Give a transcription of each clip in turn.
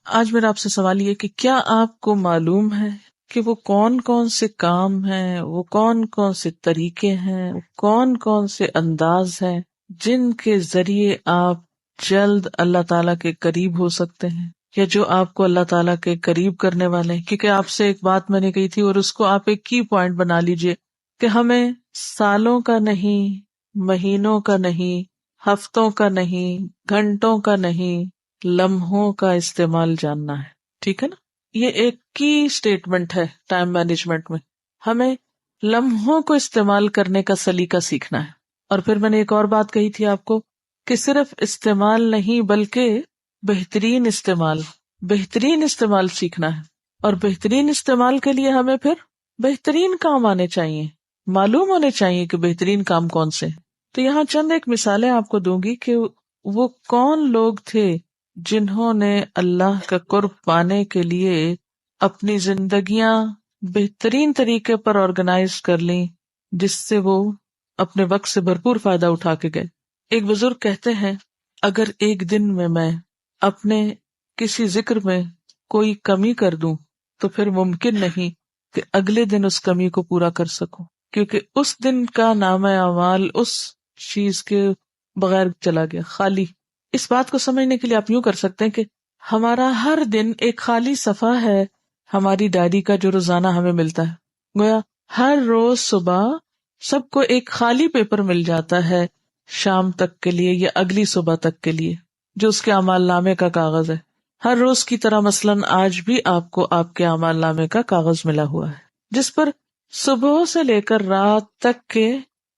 آج میرا آپ سے سوال یہ کہ کیا آپ کو معلوم ہے کہ وہ کون کون سے کام ہیں، وہ کون کون سے طریقے ہیں، کون کون سے انداز ہیں جن کے ذریعے آپ جلد اللہ تعالیٰ کے قریب ہو سکتے ہیں، یا جو آپ کو اللہ تعالیٰ کے قریب کرنے والے ہیں؟ کیونکہ آپ سے ایک بات میں نے کہی تھی اور اس کو آپ ایک کی پوائنٹ بنا لیجئے کہ ہمیں سالوں کا نہیں، مہینوں کا نہیں، ہفتوں کا نہیں، گھنٹوں کا نہیں، لمحوں کا استعمال جاننا ہے. ٹھیک ہے نا؟ یہ ایک کی اسٹیٹمنٹ ہے ٹائم مینجمنٹ میں. ہمیں لمحوں کو استعمال کرنے کا سلیقہ سیکھنا ہے. اور پھر میں نے ایک اور بات کہی تھی آپ کو کہ صرف استعمال نہیں بلکہ بہترین استعمال سیکھنا ہے. اور بہترین استعمال کے لیے ہمیں پھر بہترین کام آنے چاہیے، معلوم ہونے چاہیے کہ بہترین کام کون سے ہیں. تو یہاں چند ایک مثالیں آپ کو دوں گی کہ وہ کون لوگ تھے جنہوں نے اللہ کا قرب پانے کے لیے اپنی زندگیاں بہترین طریقے پر آرگنائز کر لیں، جس سے وہ اپنے وقت سے بھرپور فائدہ اٹھا کے گئے. ایک بزرگ کہتے ہیں اگر ایک دن میں اپنے کسی ذکر میں کوئی کمی کر دوں تو پھر ممکن نہیں کہ اگلے دن اس کمی کو پورا کر سکوں، کیونکہ اس دن کا نامہ اعمال اس چیز کے بغیر چلا گیا، خالی. اس بات کو سمجھنے کے لیے آپ یوں کر سکتے ہیں کہ ہمارا ہر دن ایک خالی صفحہ ہے ہماری ڈائری کا جو روزانہ ہمیں ملتا ہے. گویا ہر روز صبح سب کو ایک خالی پیپر مل جاتا ہے شام تک کے لیے یا اگلی صبح تک کے لیے، جو اس کے اعمال نامے کا کاغذ ہے. ہر روز کی طرح مثلاً آج بھی آپ کو آپ کے اعمال نامے کا کاغذ ملا ہوا ہے، جس پر صبح سے لے کر رات تک کے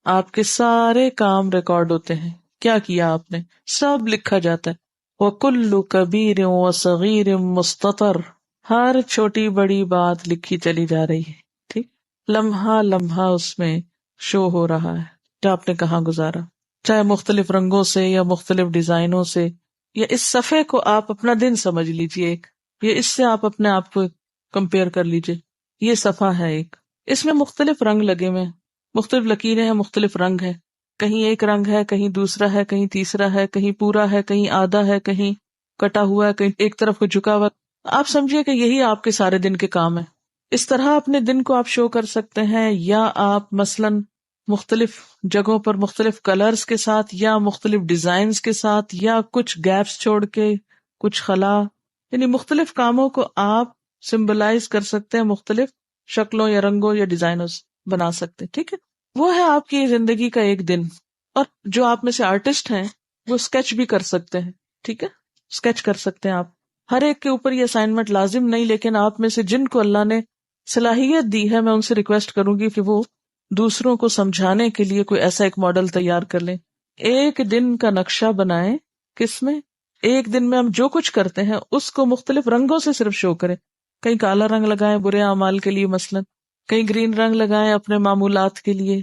آپ کے سارے کام ریکارڈ ہوتے ہیں. کیا کیا آپ نے سب لکھا جاتا ہے. وَكُلُّ كَبِيرٍ وَصَغِيرٍ مُسْتَطَرٍ، ہر چھوٹی بڑی بات لکھی چلی جا رہی ہے. ٹھیک، لمحہ لمحہ اس میں شو ہو رہا ہے کہ آپ نے کہاں گزارا، چاہے مختلف رنگوں سے یا مختلف ڈیزائنوں سے. یا اس صفحے کو آپ اپنا دن سمجھ لیجئے ایک، یا اس سے آپ اپنے آپ کو کمپیئر کر لیجئے. یہ صفحہ ہے ایک، اس میں مختلف رنگ لگے ہوئے ہیں، مختلف لکیریں ہیں، مختلف رنگ ہیں. کہیں ایک رنگ ہے، کہیں دوسرا ہے، کہیں تیسرا ہے، کہیں پورا ہے، کہیں آدھا ہے، کہیں کٹا ہوا ہے، کہیں ایک طرف کو جھکا ہوا. آپ سمجھیے کہ یہی آپ کے سارے دن کے کام ہیں. اس طرح اپنے دن کو آپ شو کر سکتے ہیں، یا آپ مثلاً مختلف جگہوں پر مختلف کلرز کے ساتھ یا مختلف ڈیزائنز کے ساتھ یا کچھ گیپس چھوڑ کے کچھ خلا، یعنی مختلف کاموں کو آپ سمبلائز کر سکتے ہیں، مختلف شکلوں یا رنگوں یا ڈیزائنوں بنا سکتے ہیں. ٹھیک ہے، وہ ہے آپ کی زندگی کا ایک دن. اور جو آپ میں سے آرٹسٹ ہیں وہ اسکیچ بھی کر سکتے ہیں. ٹھیک ہے، اسکیچ کر سکتے ہیں آپ. ہر ایک کے اوپر یہ اسائنمنٹ لازم نہیں، لیکن آپ میں سے جن کو اللہ نے صلاحیت دی ہے میں ان سے ریکویسٹ کروں گی کہ وہ دوسروں کو سمجھانے کے لیے کوئی ایسا ایک ماڈل تیار کر لیں. ایک دن کا نقشہ بنائیں، کس میں ایک دن میں ہم جو کچھ کرتے ہیں اس کو مختلف رنگوں سے صرف شو کریں. کہیں کالا رنگ لگائیں برے اعمال کے لیے مثلاً، کہیں گرین رنگ لگائیں اپنے معمولات کے لیے،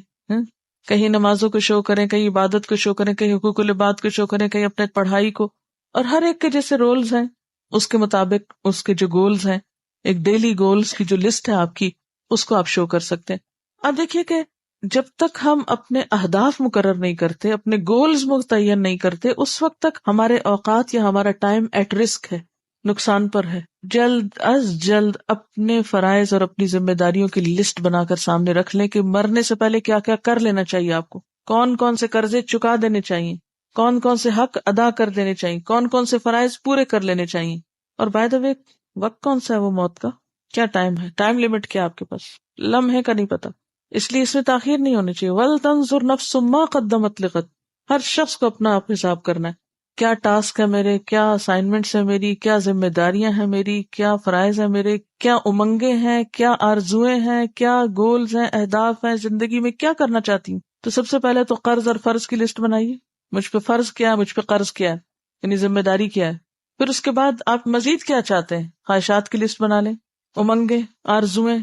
کہیں نمازوں کو شو کریں، کہیں عبادت کو شو کریں، کہیں حقوق العباد کو شو کریں، کہیں اپنے پڑھائی کو. اور ہر ایک کے جیسے رولز ہیں اس کے مطابق اس کے جو گولز ہیں، ایک ڈیلی گولز کی جو لسٹ ہے آپ کی، اس کو آپ شو کر سکتے ہیں. اب دیکھیے کہ جب تک ہم اپنے اہداف مقرر نہیں کرتے، اپنے گولز متعین نہیں کرتے، اس وقت تک ہمارے اوقات یا ہمارا ٹائم ایٹ رسک ہے، نقصان پر ہے. جلد از جلد اپنے فرائض اور اپنی ذمہ داریوں کی لسٹ بنا کر سامنے رکھ لیں کہ مرنے سے پہلے کیا کیا کر لینا چاہیے آپ کو، کون کون سے قرضے چکا دینے چاہیے، کون کون سے حق ادا کر دینے چاہیے، کون کون سے فرائض پورے کر لینے چاہیے. اور بائی دا وے وقت کون سا ہے وہ موت کا، کیا ٹائم ہے، ٹائم لمٹ کیا آپ کے پاس، لمحے کا نہیں پتا، اس لیے اس میں تاخیر نہیں ہونی چاہیے. وَلْتَنْظُرْ نَفْسٌ مَا قَدَّمَتْ لِغَدٍ، ہر شخص کو اپنا آپ حساب کرنا ہے. کیا ٹاسک ہے میرے، کیا اسائنمنٹس ہیں میری، کیا ذمہ داریاں ہیں میری، کیا فرائض ہیں میرے، کیا امنگیں ہیں، کیا آرزویں ہیں، کیا گولز ہیں، اہداف ہیں، زندگی میں کیا کرنا چاہتی ہوں. تو سب سے پہلے تو قرض اور فرض کی لسٹ بنائیے، مجھ پہ فرض کیا ہے، مجھ پہ قرض کیا ہے، یعنی ذمہ داری کیا ہے. پھر اس کے بعد آپ مزید کیا چاہتے ہیں، خواہشات کی لسٹ بنا لیں، امنگیں، آرزویں،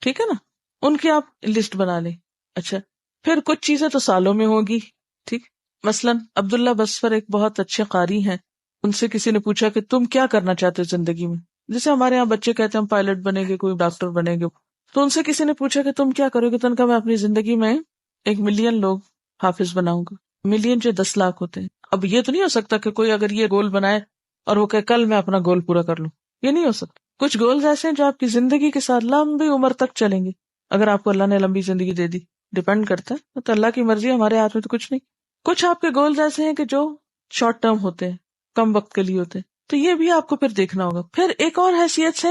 ٹھیک ہے نا، ان کی آپ لسٹ بنا لیں. اچھا، پھر کچھ چیزیں تو سالوں میں ہوگی. ٹھیک، مثلاً عبداللہ بسفر ایک بہت اچھے قاری ہیں، ان سے کسی نے پوچھا کہ تم کیا کرنا چاہتے ہو زندگی میں، جیسے ہمارے یہاں بچے کہتے ہیں ہم پائلٹ بنیں گے، کوئی ڈاکٹر بنیں گے. تو ان سے کسی نے پوچھا کہ تم کیا کرو گے، تو ان کا میں اپنی زندگی میں 1 ملین لوگ حافظ بناؤں گا. ملین جو 10 لاکھ ہوتے ہیں. اب یہ تو نہیں ہو سکتا کہ کوئی اگر یہ گول بنائے اور وہ کہ کل میں اپنا گول پورا کر لوں، یہ نہیں ہو سکتا. کچھ گولز ایسے ہیں جو آپ کی زندگی کے ساتھ لمبی عمر تک چلیں گے اگر آپ کو اللہ نے لمبی زندگی دے دی. ڈپینڈ کرتا ہے تو اللہ کی مرضی، ہمارے ہاتھ میں تو کچھ نہیں. کچھ آپ کے گولز ایسے ہیں کہ جو شارٹ ٹرم ہوتے ہیں، کم وقت کے لیے ہوتے ہیں، تو یہ بھی آپ کو پھر دیکھنا ہوگا. پھر ایک اور حیثیت سے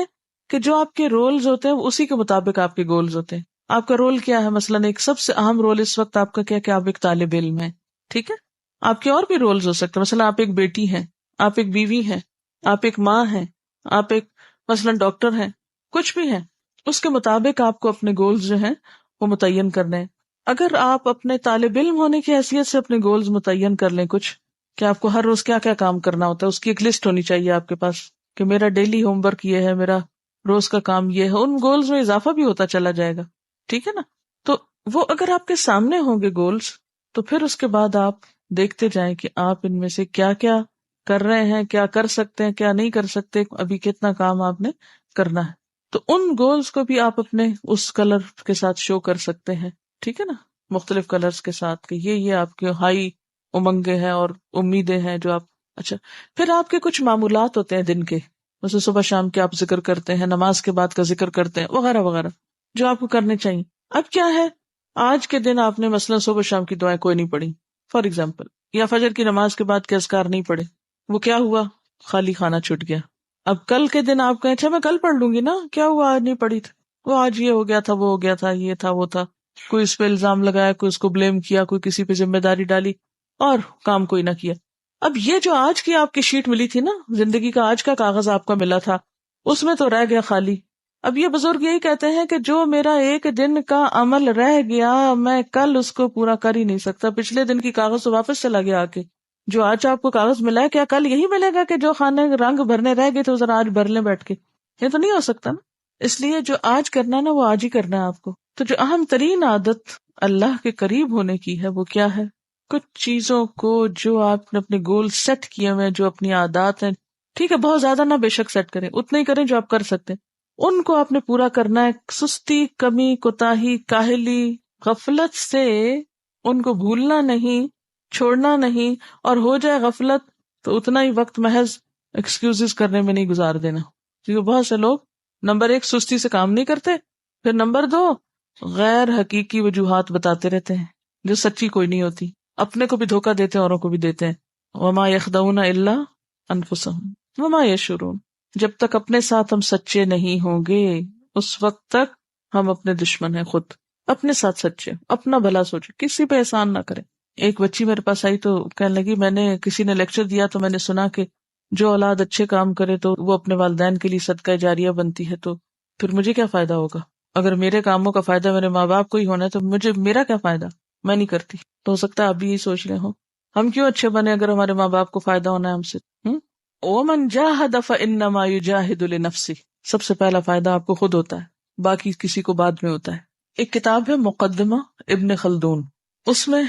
کہ جو آپ کے رولز ہوتے ہیں اسی کے مطابق آپ کے گولز ہوتے ہیں. آپ کا رول کیا ہے؟ مثلاً ایک سب سے اہم رول اس وقت آپ کا کیا کہ آپ ایک طالب علم ہیں، ٹھیک ہے. آپ کے اور بھی رولز ہو سکتے ہیں، مثلاً آپ ایک بیٹی ہیں، آپ ایک بیوی ہیں، آپ ایک ماں ہیں، آپ ایک مثلاً ڈاکٹر ہیں، کچھ بھی ہیں. اس کے مطابق آپ کو اپنے گولز جو ہیں وہ متعین کرنے ہیں. اگر آپ اپنے طالب علم ہونے کی حیثیت سے اپنے گولز متعین کر لیں کچھ، کہ آپ کو ہر روز کیا کیا کام کرنا ہوتا ہے، اس کی ایک لسٹ ہونی چاہیے آپ کے پاس کہ میرا ڈیلی ہوم ورک یہ ہے، میرا روز کا کام یہ ہے. ان گولز میں اضافہ بھی ہوتا چلا جائے گا، ٹھیک ہے نا. تو وہ اگر آپ کے سامنے ہوں گے گولز، تو پھر اس کے بعد آپ دیکھتے جائیں کہ آپ ان میں سے کیا کیا کر رہے ہیں، کیا کر سکتے ہیں، کیا نہیں کر سکتے، ابھی کتنا کام آپ نے کرنا ہے. تو ان گولز کو بھی آپ اپنے اس کلر کے ساتھ شو کر سکتے ہیں، ٹھیک ہے نا، مختلف کلرز کے ساتھ کہ یہ آپ کے ہائی امنگیں ہیں اور امیدیں ہیں جو آپ. اچھا، پھر آپ کے کچھ معمولات ہوتے ہیں دن کے، جیسے صبح شام کے آپ ذکر کرتے ہیں، نماز کے بعد کا ذکر کرتے ہیں، وغیرہ وغیرہ جو آپ کو کرنے چاہیے. اب کیا ہے، آج کے دن آپ نے مثلا صبح شام کی دعائیں کوئی نہیں پڑھی فار ایگزامپل، یا فجر کی نماز کے بعد کے اذکار نہیں پڑھے، وہ کیا ہوا، خالی خانہ چھٹ گیا. اب کل کے دن آپ کہیں اچھا میں کل پڑھ لوں گی نا، کیا ہوا آج نہیں پڑھی تھی، وہ آج یہ ہو گیا تھا، وہ ہو گیا تھا، یہ تھا وہ تھا، کوئی اس پہ الزام لگایا، کوئی اس کو بلیم کیا، کوئی کسی پہ ذمہ داری ڈالی اور کام کوئی نہ کیا. اب یہ جو آج کی آپ کی شیٹ ملی تھی نا، زندگی کا آج کا کاغذ آپ کا ملا تھا، اس میں تو رہ گیا خالی. اب یہ بزرگ یہی کہتے ہیں کہ جو میرا ایک دن کا عمل رہ گیا میں کل اس کو پورا کر ہی نہیں سکتا. پچھلے دن کی کاغذ تو واپس چلا گیا آ کے. جو آج آپ کو کاغذ ملا ہے کیا کل یہی ملے گا کہ جو خانے رنگ بھرنے رہ گئے تو ذرا آج بھر لیں بیٹھ کے؟ یہ تو نہیں ہو سکتا نا. اس لیے جو آج کرنا ہے نا وہ آج ہی کرنا ہے آپ کو. تو جو اہم ترین عادت اللہ کے قریب ہونے کی ہے وہ کیا ہے؟ کچھ چیزوں کو جو آپ نے اپنے گول سیٹ کیے ہوئے، جو اپنی عادات ہیں، ٹھیک ہے بہت زیادہ نہ بے شک سیٹ کریں، اتنے ہی کریں جو آپ کر سکتے ہیں، ان کو آپ نے پورا کرنا ہے. سستی، کمی، کوتاہی، کاہلی، غفلت سے ان کو بھولنا نہیں، چھوڑنا نہیں. اور ہو جائے غفلت تو اتنا ہی وقت محض ایکسکیوزز کرنے میں نہیں گزار دینا، کیونکہ بہت سے لوگ نمبر 1 سستی سے کام نہیں کرتے، پھر نمبر 2 غیر حقیقی وجوہات بتاتے رہتے ہیں جو سچی کوئی نہیں ہوتی. اپنے کو بھی دھوکہ دیتے ہیں، اوروں کو بھی دیتے ہیں. وما یخدعون الا انفسهم وما یشعرون. جب تک اپنے ساتھ ہم سچے نہیں ہوں گے اس وقت تک ہم اپنے دشمن ہیں. خود اپنے ساتھ سچے، اپنا بھلا سوچے، کسی پہ احسان نہ کریں. ایک بچی میرے پاس آئی تو کہنے لگی میں نے کسی نے لیکچر دیا تو میں نے سنا کہ جو اولاد اچھے کام کرے تو وہ اپنے والدین کے لیے صدقہ جاریہ بنتی ہے، تو پھر مجھے کیا فائدہ ہوگا؟ اگر میرے کاموں کا فائدہ میرے ماں باپ کو ہی ہونا ہے تو میرا کیا فائدہ؟ میں نہیں کرتی. تو ہو سکتا ہے آپ بھی یہی سوچ رہے ہو، ہم کیوں اچھے بنے اگر ہمارے ماں باپ کو فائدہ ہونا ہے ہم سے. وَمَنْ جَاهَدَ فَإِنَّمَا يُجَاهِدُ لِنَفْسِهِ. سب سے پہلا فائدہ آپ کو خود ہوتا ہے، باقی کسی کو بعد میں ہوتا ہے. ایک کتاب ہے مقدمہ ابن خلدون، اس میں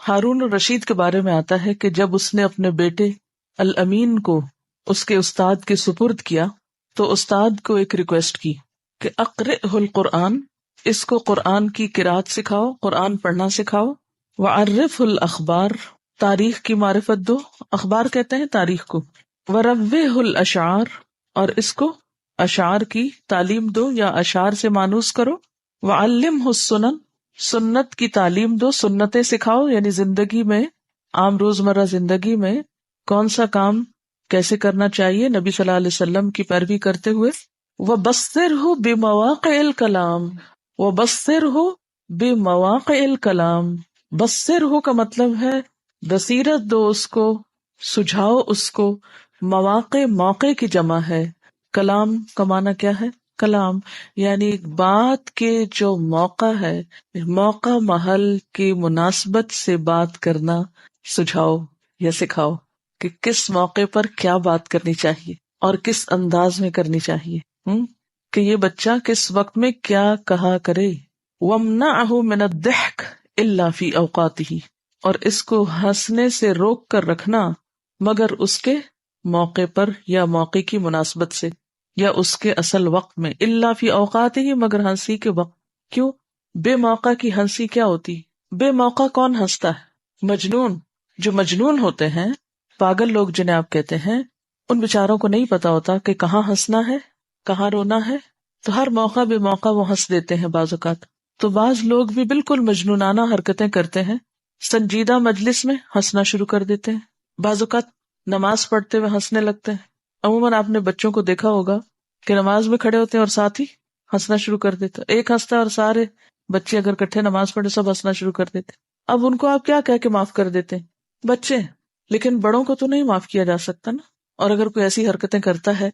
ہارون الرشید کے بارے میں آتا ہے کہ جب اس نے اپنے بیٹے الامین کو اس کے استاد کے سپرد کیا تو استاد کو ایک ریکویسٹ کی کہ اقرئہ القرآن، اس کو قرآن کی قرات سکھاؤ، قرآن پڑھنا سکھاؤ. وعرفہ الاخبار، تاریخ کی معرفت دو، اخبار کہتے ہیں تاریخ کو. وروّہ الاشعار، اور اس کو اشعار کی تعلیم دو یا اشعار سے مانوس کرو. وعلمہ السنن، سنت کی تعلیم دو، سنتیں سکھاؤ، یعنی زندگی میں عام روزمرہ زندگی میں کون سا کام کیسے کرنا چاہیے نبی صلی اللہ علیہ وسلم کی پیروی کرتے ہوئے. وبصرہ بمواقع الکلام، وبصرہ بمواقع الکلام. بصرہ کا مطلب ہے بصیرت دو اس کو، سجھاؤ اس کو. مواقع موقع کی جمع ہے، کلام کا معنی کیا ہے؟ کلام، یعنی بات کے جو موقع ہے، موقع محل کی مناسبت سے بات کرنا سجھاؤ یا سکھاؤ کہ کس موقع پر کیا بات کرنی چاہیے اور کس انداز میں کرنی چاہیے، کہ یہ بچہ کس وقت میں کیا کہا کرے. وَامْنَعْهُ مِنَ الضِّحْكِ إِلَّا فِي أَوْقَاتِهِ، اور اس کو ہنسنے سے روک کر رکھنا مگر اس کے موقع پر یا موقع کی مناسبت سے یا اس کے اصل وقت میں. إِلَّا فِي أَوْقَاتِهِ، مگر ہنسی کے وقت. کیوں؟ بے موقع کی ہنسی کیا ہوتی؟ بے موقع کون ہنستا ہے؟ مجنون. جو مجنون ہوتے ہیں، پاگل لوگ جنہیں آپ کہتے ہیں، ان بیچاروں کو نہیں پتا ہوتا کہ کہاں ہنسنا ہے کہاں رونا ہے، تو ہر موقع بے موقع وہ ہنس دیتے ہیں بعض اوقات۔ تو بعض لوگ بھی بالکل مجنونانہ حرکتیں کرتے ہیں، سنجیدہ مجلس میں ہنسنا شروع کر دیتے ہیں، بعض اوقات نماز پڑھتے ہوئے ہنسنے لگتے ہیں۔ عموماً آپ نے بچوں کو دیکھا ہوگا کہ نماز میں کھڑے ہوتے ہیں اور ساتھ ہی ہنسنا شروع کر دیتے، ایک ہنستا ہے اور سارے بچے اگر کٹھے نماز پڑھے سب ہنسنا شروع کر دیتے۔ اب ان کو آپ کیا کہہ کے معاف کر دیتے ہیں؟ بچے ہیں، لیکن بڑوں کو تو نہیں معاف کیا جا سکتا نا۔ اور اگر کوئی ایسی حرکتیں کرتا ہے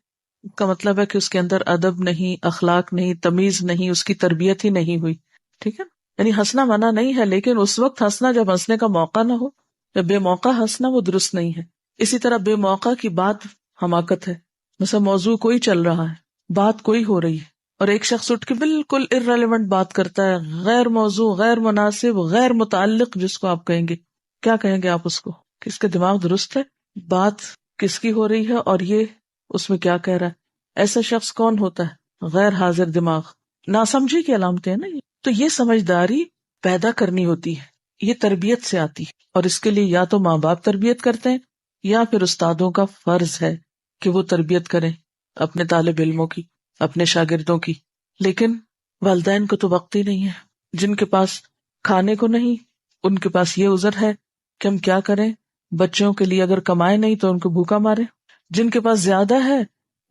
کا مطلب ہے کہ اس کے اندر ادب نہیں، اخلاق نہیں، تمیز نہیں، اس کی تربیت ہی نہیں ہوئی، ٹھیک ہے۔ یعنی ہنسنا منع نہیں ہے، لیکن اس وقت ہنسنا جب ہنسنے کا موقع نہ ہو، یا بے موقع ہنسنا، وہ درست نہیں ہے۔ اسی طرح بے موقع کی بات حماقت ہے۔ مثلا موضوع کوئی چل رہا ہے، بات کوئی ہو رہی ہے، اور ایک شخص اٹھ کے بالکل ارریلیونٹ بات کرتا ہے، غیر موضوع، غیر مناسب، غیر متعلق، جس کو آپ کہیں گے، کیا کہیں گے آپ اس کو؟ کہ اس کا دماغ درست ہے؟ بات کس کی ہو رہی ہے اور یہ اس میں کیا کہہ رہا ہے؟ ایسا شخص کون ہوتا ہے؟ غیر حاضر دماغ، ناسمجھی کی علامتیں ہیں نا یہ۔ تو یہ سمجھداری پیدا کرنی ہوتی ہے، یہ تربیت سے آتی ہے، اور اس کے لیے یا تو ماں باپ تربیت کرتے ہیں یا پھر استادوں کا فرض ہے کہ وہ تربیت کریں اپنے طالب علموں کی، اپنے شاگردوں کی۔ لیکن والدین کو تو وقت ہی نہیں ہے، جن کے پاس کھانے کو نہیں، ان کے پاس یہ عذر ہے کہ ہم کیا کریں، بچوں کے لیے اگر کمائے نہیں تو ان کو بھوکا مارے۔ جن کے پاس زیادہ ہے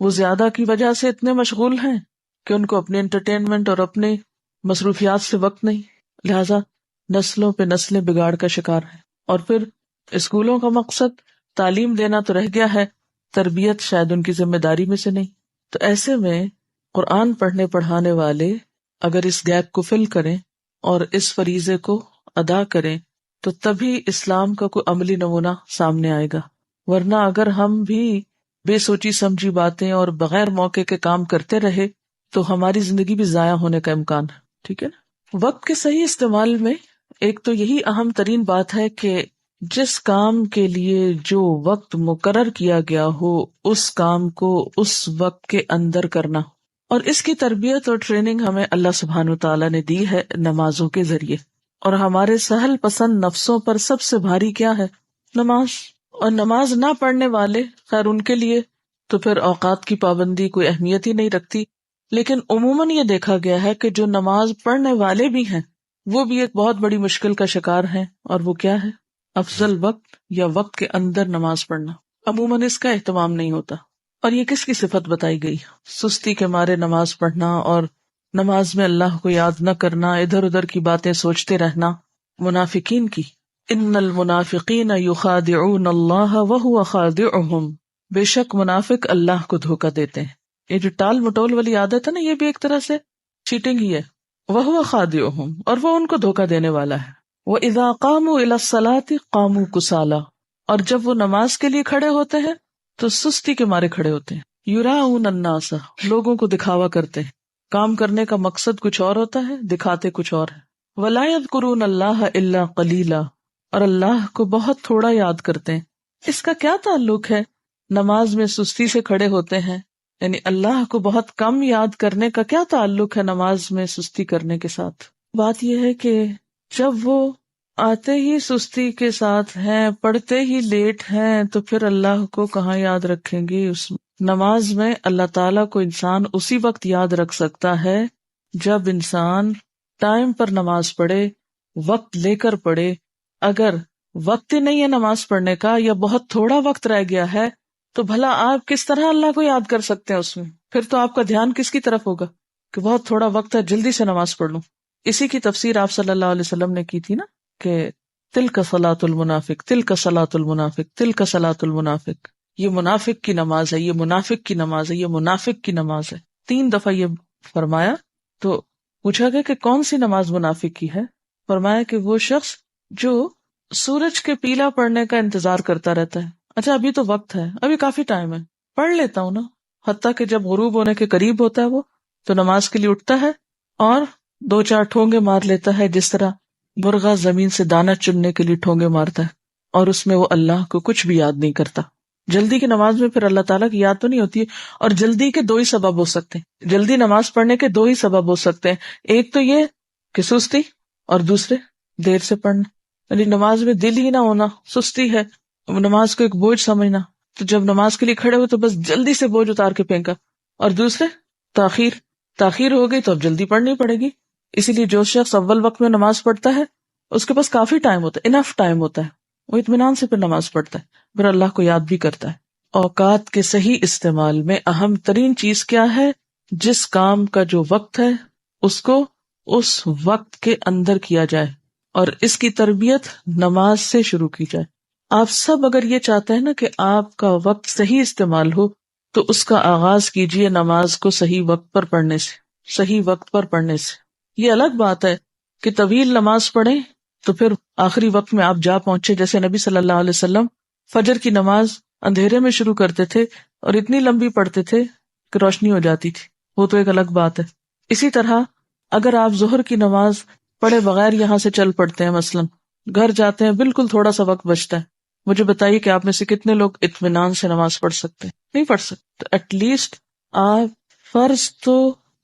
وہ زیادہ کی وجہ سے اتنے مشغول ہیں کہ ان کو اپنے انٹرٹینمنٹ اور اپنے مصروفیات سے وقت نہیں، لہذا نسلوں پہ نسلیں بگاڑ کا شکار ہیں۔ اور پھر اسکولوں کا مقصد تعلیم دینا تو رہ گیا ہے، تربیت شاید ان کی ذمہ داری میں سے نہیں۔ تو ایسے میں قرآن پڑھنے پڑھانے والے اگر اس گیپ کو فل کریں اور اس فریضے کو ادا کریں تو تبھی اسلام کا کوئی عملی نمونہ سامنے آئے گا، ورنہ اگر ہم بھی بے سوچی سمجھی باتیں اور بغیر موقع کے کام کرتے رہے تو ہماری زندگی بھی ضائع ہونے کا امکان ہے، ٹھیک ہے نا۔ وقت کے صحیح استعمال میں ایک تو یہی اہم ترین بات ہے کہ جس کام کے لیے جو وقت مقرر کیا گیا ہو اس کام کو اس وقت کے اندر کرنا، اور اس کی تربیت اور ٹریننگ ہمیں اللہ سبحانہ وتعالیٰ نے دی ہے نمازوں کے ذریعے۔ اور ہمارے سہل پسند نفسوں پر سب سے بھاری کیا ہے؟ نماز۔ اور نماز نہ پڑھنے والے، خیر ان کے لیے تو پھر اوقات کی پابندی کوئی اہمیت ہی نہیں رکھتی، لیکن عموماً یہ دیکھا گیا ہے کہ جو نماز پڑھنے والے بھی ہیں وہ بھی ایک بہت بڑی مشکل کا شکار ہیں، اور وہ کیا ہے؟ افضل وقت یا وقت کے اندر نماز پڑھنا۔ عموماً اس کا اہتمام نہیں ہوتا، اور یہ کس کی صفت بتائی گئی؟ سستی کے مارے نماز پڑھنا، اور نماز میں اللہ کو یاد نہ کرنا، ادھر ادھر کی باتیں سوچتے رہنا، منافقین کی۔ ان المنافقین یخادعون اللہ وہو خادعہم، بے شک منافق اللہ کو دھوکہ دیتے ہیں۔ یہ جو ٹال مٹول والی عادت ہے نا، یہ بھی ایک طرح سے چیٹنگ ہی ہے۔ وہو خادعہم، اور وہ ان کو دھوکہ دینے والا ہے۔ وَإِذَا قَامُوا إِلَى الصَّلَاةِ قَامُوا كُسَالَىٰ، اور جب وہ نماز کے لیے کھڑے ہوتے ہیں تو سستی کے مارے کھڑے ہوتے ہیں۔ یُرَاؤُونَ النَّاسَ، لوگوں کو دکھاوا کرتے ہیں، کام کرنے کا مقصد کچھ اور ہوتا ہے، دکھاتے کچھ اور ہے۔ وَلَا يَذْكُرُونَ اللَّهَ إِلَّا قَلِيلًا، اور اللہ کو بہت تھوڑا یاد کرتے ہیں۔ اس کا کیا تعلق ہے؟ نماز میں سستی سے کھڑے ہوتے ہیں، یعنی اللہ کو بہت کم یاد کرنے کا کیا تعلق ہے نماز میں سستی کرنے کے ساتھ؟ بات یہ ہے کہ جب وہ آتے ہی سستی کے ساتھ ہیں، پڑھتے ہی لیٹ ہیں، تو پھر اللہ کو کہاں یاد رکھیں گے؟ اس نماز میں اللہ تعالیٰ کو انسان اسی وقت یاد رکھ سکتا ہے جب انسان ٹائم پر نماز پڑھے، وقت لے کر پڑھے۔ اگر وقت ہی نہیں ہے نماز پڑھنے کا، یا بہت تھوڑا وقت رہ گیا ہے، تو بھلا آپ کس طرح اللہ کو یاد کر سکتے ہیں اس میں؟ پھر تو آپ کا دھیان کس کی طرف ہوگا کہ بہت تھوڑا وقت ہے، جلدی سے نماز پڑھ لوں۔ اسی کی تفسیر آپ صلی اللہ علیہ وسلم نے کی تھی نا، کہ تلک صلاۃ المنافق، تلک صلاۃ المنافق، تلک صلاۃ المنافق، یہ منافق کی نماز ہے، یہ منافق کی نماز ہے، یہ منافق کی نماز ہے۔ 3 دفعہ یہ فرمایا۔ تو پوچھا گیا کہ کون سی نماز منافق کی ہے؟ فرمایا کہ وہ شخص جو سورج کے پیلا پڑنے کا انتظار کرتا رہتا ہے، اچھا ابھی تو وقت ہے، ابھی کافی ٹائم ہے، پڑھ لیتا ہوں نا، حتیٰ کہ جب غروب ہونے کے قریب ہوتا ہے وہ تو نماز کے لیے اٹھتا ہے اور 2-4 ٹھونگے مار لیتا ہے، جس طرح مرغا زمین سے دانہ چننے کے لیے ٹھونگے مارتا ہے، اور اس میں وہ اللہ کو کچھ بھی یاد نہیں کرتا۔ جلدی کی نماز میں پھر اللہ تعالیٰ کی یاد تو نہیں ہوتی ہے، اور جلدی کے 2 ہی سبب ہو سکتے ہیں، جلدی نماز پڑھنے کے 2 ہی سبب ہو سکتے ہیں، ایک تو یہ کہ سستی، اور دوسرے دیر سے پڑھنا، یعنی نماز میں دل ہی نہ ہونا، سستی ہے، نماز کو ایک بوجھ سمجھنا، تو جب نماز کے لیے کھڑے ہوئے تو بس جلدی سے بوجھ اتار کے پھینکا. اور دوسرے تاخیر ہو گئی تو اب جلدی پڑھنی پڑے گی. اسی لیے جو شخص اول وقت میں نماز پڑھتا ہے اس کے پاس کافی ٹائم ہوتا ہے، انف ٹائم ہوتا ہے، وہ اطمینان سے پھر نماز پڑھتا ہے، پھر اللہ کو یاد بھی کرتا ہے. اوقات کے صحیح استعمال میں اہم ترین چیز کیا ہے؟ جس کام کا جو وقت ہے اس کو اس وقت کے اندر کیا جائے، اور اس کی تربیت نماز سے شروع کی جائے. آپ سب اگر یہ چاہتے ہیں نا کہ آپ کا وقت صحیح استعمال ہو تو اس کا آغاز کیجئے نماز کو صحیح وقت پر پڑھنے سے، صحیح وقت پر پڑھنے سے. یہ الگ بات ہے کہ طویل نماز پڑھیں تو پھر آخری وقت میں آپ جا پہنچے، جیسے نبی صلی اللہ علیہ وسلم فجر کی نماز اندھیرے میں شروع کرتے تھے اور اتنی لمبی پڑھتے تھے کہ روشنی ہو جاتی تھی، وہ تو ایک الگ بات ہے. اسی طرح اگر آپ ظہر کی نماز پڑھے بغیر یہاں سے چل پڑتے ہیں، مثلاً گھر جاتے ہیں، بالکل تھوڑا سا وقت بچتا ہے، مجھے بتائیے کہ آپ میں سے کتنے لوگ اطمینان سے نماز پڑھ سکتے ہیں؟ نہیں پڑھ سکتے. تو ایٹ لیسٹ آپ فرض تو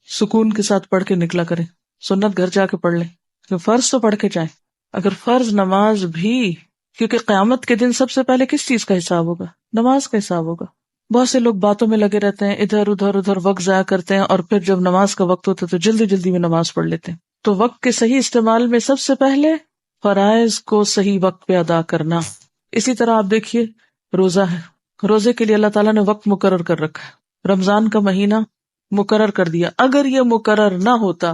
سکون کے ساتھ پڑھ کے نکلا کریں، سنت گھر جا کے پڑھ لیں، فرض تو پڑھ کے جائیں. اگر فرض نماز بھی، کیونکہ قیامت کے دن سب سے پہلے کس چیز کا حساب ہوگا؟ نماز کا حساب ہوگا. بہت سے لوگ باتوں میں لگے رہتے ہیں، ادھر ادھر وقت ضائع کرتے ہیں، اور پھر جب نماز کا وقت ہوتا ہے تو جلدی جلدی میں نماز پڑھ لیتے ہیں. تو وقت کے صحیح استعمال میں سب سے پہلے فرائض کو صحیح وقت پہ ادا کرنا. اسی طرح آپ دیکھیے روزہ ہے، روزے کے لیے اللہ تعالیٰ نے وقت مقرر کر رکھا ہے، رمضان کا مہینہ مقرر کر دیا. اگر یہ مقرر نہ ہوتا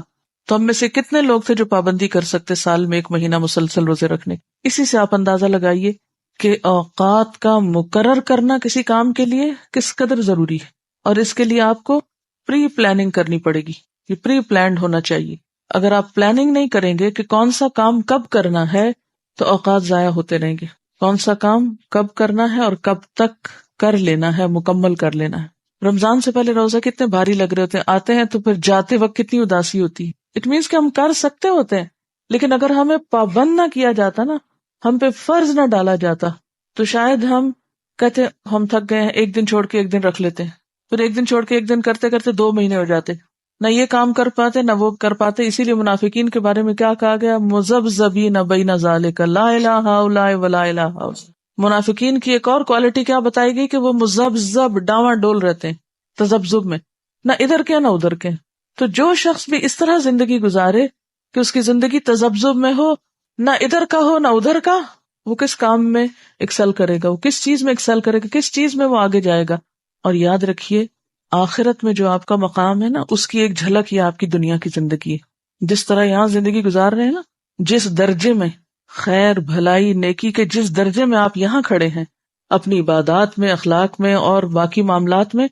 تو ہم میں سے کتنے لوگ تھے جو پابندی کر سکتے سال میں 1 مہینہ مسلسل روزے رکھنے. اسی سے آپ اندازہ لگائیے کہ اوقات کا مقرر کرنا کسی کام کے لیے کس قدر ضروری ہے، اور اس کے لیے آپ کو پری پلاننگ کرنی پڑے گی. یہ پری پلانڈ ہونا چاہیے. اگر آپ پلاننگ نہیں کریں گے کہ کون سا کام کب کرنا ہے تو اوقات ضائع ہوتے رہیں گے. کون سا کام کب کرنا ہے اور کب تک کر لینا ہے، مکمل کر لینا ہے. رمضان سے پہلے روزہ کتنے بھاری لگ رہے ہوتے ہیں، آتے ہیں تو پھر جاتے وقت کتنی اداسی ہوتی ہے. اٹ مینس کہ ہم کر سکتے ہوتے ہیں، لیکن اگر ہمیں پابند نہ کیا جاتا نا، ہم پہ فرض نہ ڈالا جاتا، تو شاید ہم کہتے ہم تھک گئے ہیں، 1 دن چھوڑ کے 1 دن رکھ لیتے ہیں، پھر 1 دن چھوڑ کے 1 دن کرتے کرتے 2 مہینے ہو جاتے، نہ یہ کام کر پاتے نہ وہ کر پاتے. اسی لیے منافقین کے بارے میں کیا کہا گیا؟ مذبذبین بین ذالک لا الہ الا ولا الہ الا. منافقین کی ایک اور کوالٹی کیا بتائی گئی؟ کہ وہ مذبذب، ڈاواں ڈول رہتے ہیں تذبذب میں، نہ ادھر کے نہ ادھر کے. تو جو شخص بھی اس طرح زندگی گزارے کہ اس کی زندگی تذبذب میں ہو، نہ ادھر کا ہو نہ ادھر کا، وہ کس کام میں ایکسل کرے گا؟ وہ کس چیز میں ایکسل کرے گا؟ کس چیز میں وہ آگے جائے گا؟ اور یاد رکھیے آخرت میں جو آپ کا مقام ہے نا، اس کی ایک جھلک یہ آپ کی دنیا کی زندگی ہے. جس طرح یہاں زندگی گزار رہے ہیں نا، جس درجے میں خیر بھلائی نیکی کے جس درجے میں آپ یہاں کھڑے ہیں اپنی عبادات میں، اخلاق میں اور باقی معاملات میں،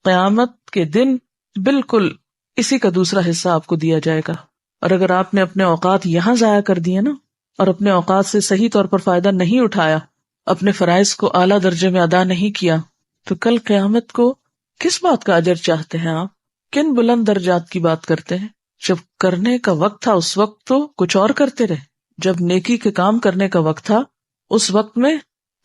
قیامت کے دن بالکل اسی کا دوسرا حصہ آپ کو دیا جائے گا. اور اگر آپ نے اپنے اوقات یہاں ضائع کر دیے نا، اور اپنے اوقات سے صحیح طور پر فائدہ نہیں اٹھایا، اپنے فرائض کو اعلیٰ درجے میں ادا نہیں کیا، تو کل قیامت کو کس بات کا اجر چاہتے ہیں آپ؟ کن بلند درجات کی بات کرتے ہیں؟ جب کرنے کا وقت تھا اس وقت تو کچھ اور کرتے رہے، جب نیکی کے کام کرنے کا وقت تھا اس وقت میں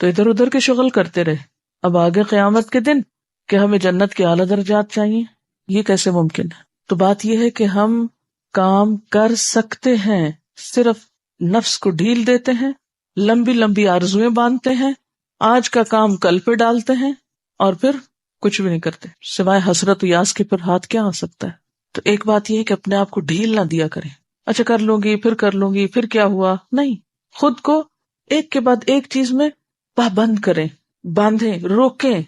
تو ادھر ادھر کے شغل کرتے رہے. اب آگے قیامت کے دن کہ ہمیں جنت کے اعلیٰ درجات چاہیے، یہ کیسے ممکن ہے؟ تو بات یہ ہے کہ ہم کام کر سکتے ہیں، صرف نفس کو ڈھیل دیتے ہیں، لمبی لمبی آرزویں باندھتے ہیں، آج کا کام کل پہ ڈالتے ہیں، اور پھر کچھ بھی نہیں کرتے سوائے حسرت و یاس کے. پھر ہاتھ کیا آ سکتا ہے؟ تو ایک بات یہ ہے کہ اپنے آپ کو ڈھیل نہ دیا کریں. اچھا کر لوں گی، پھر کر لوں گی، پھر کیا ہوا؟ نہیں، خود کو ایک کے بعد ایک چیز میں پابند کریں، باندھیں، روکیں،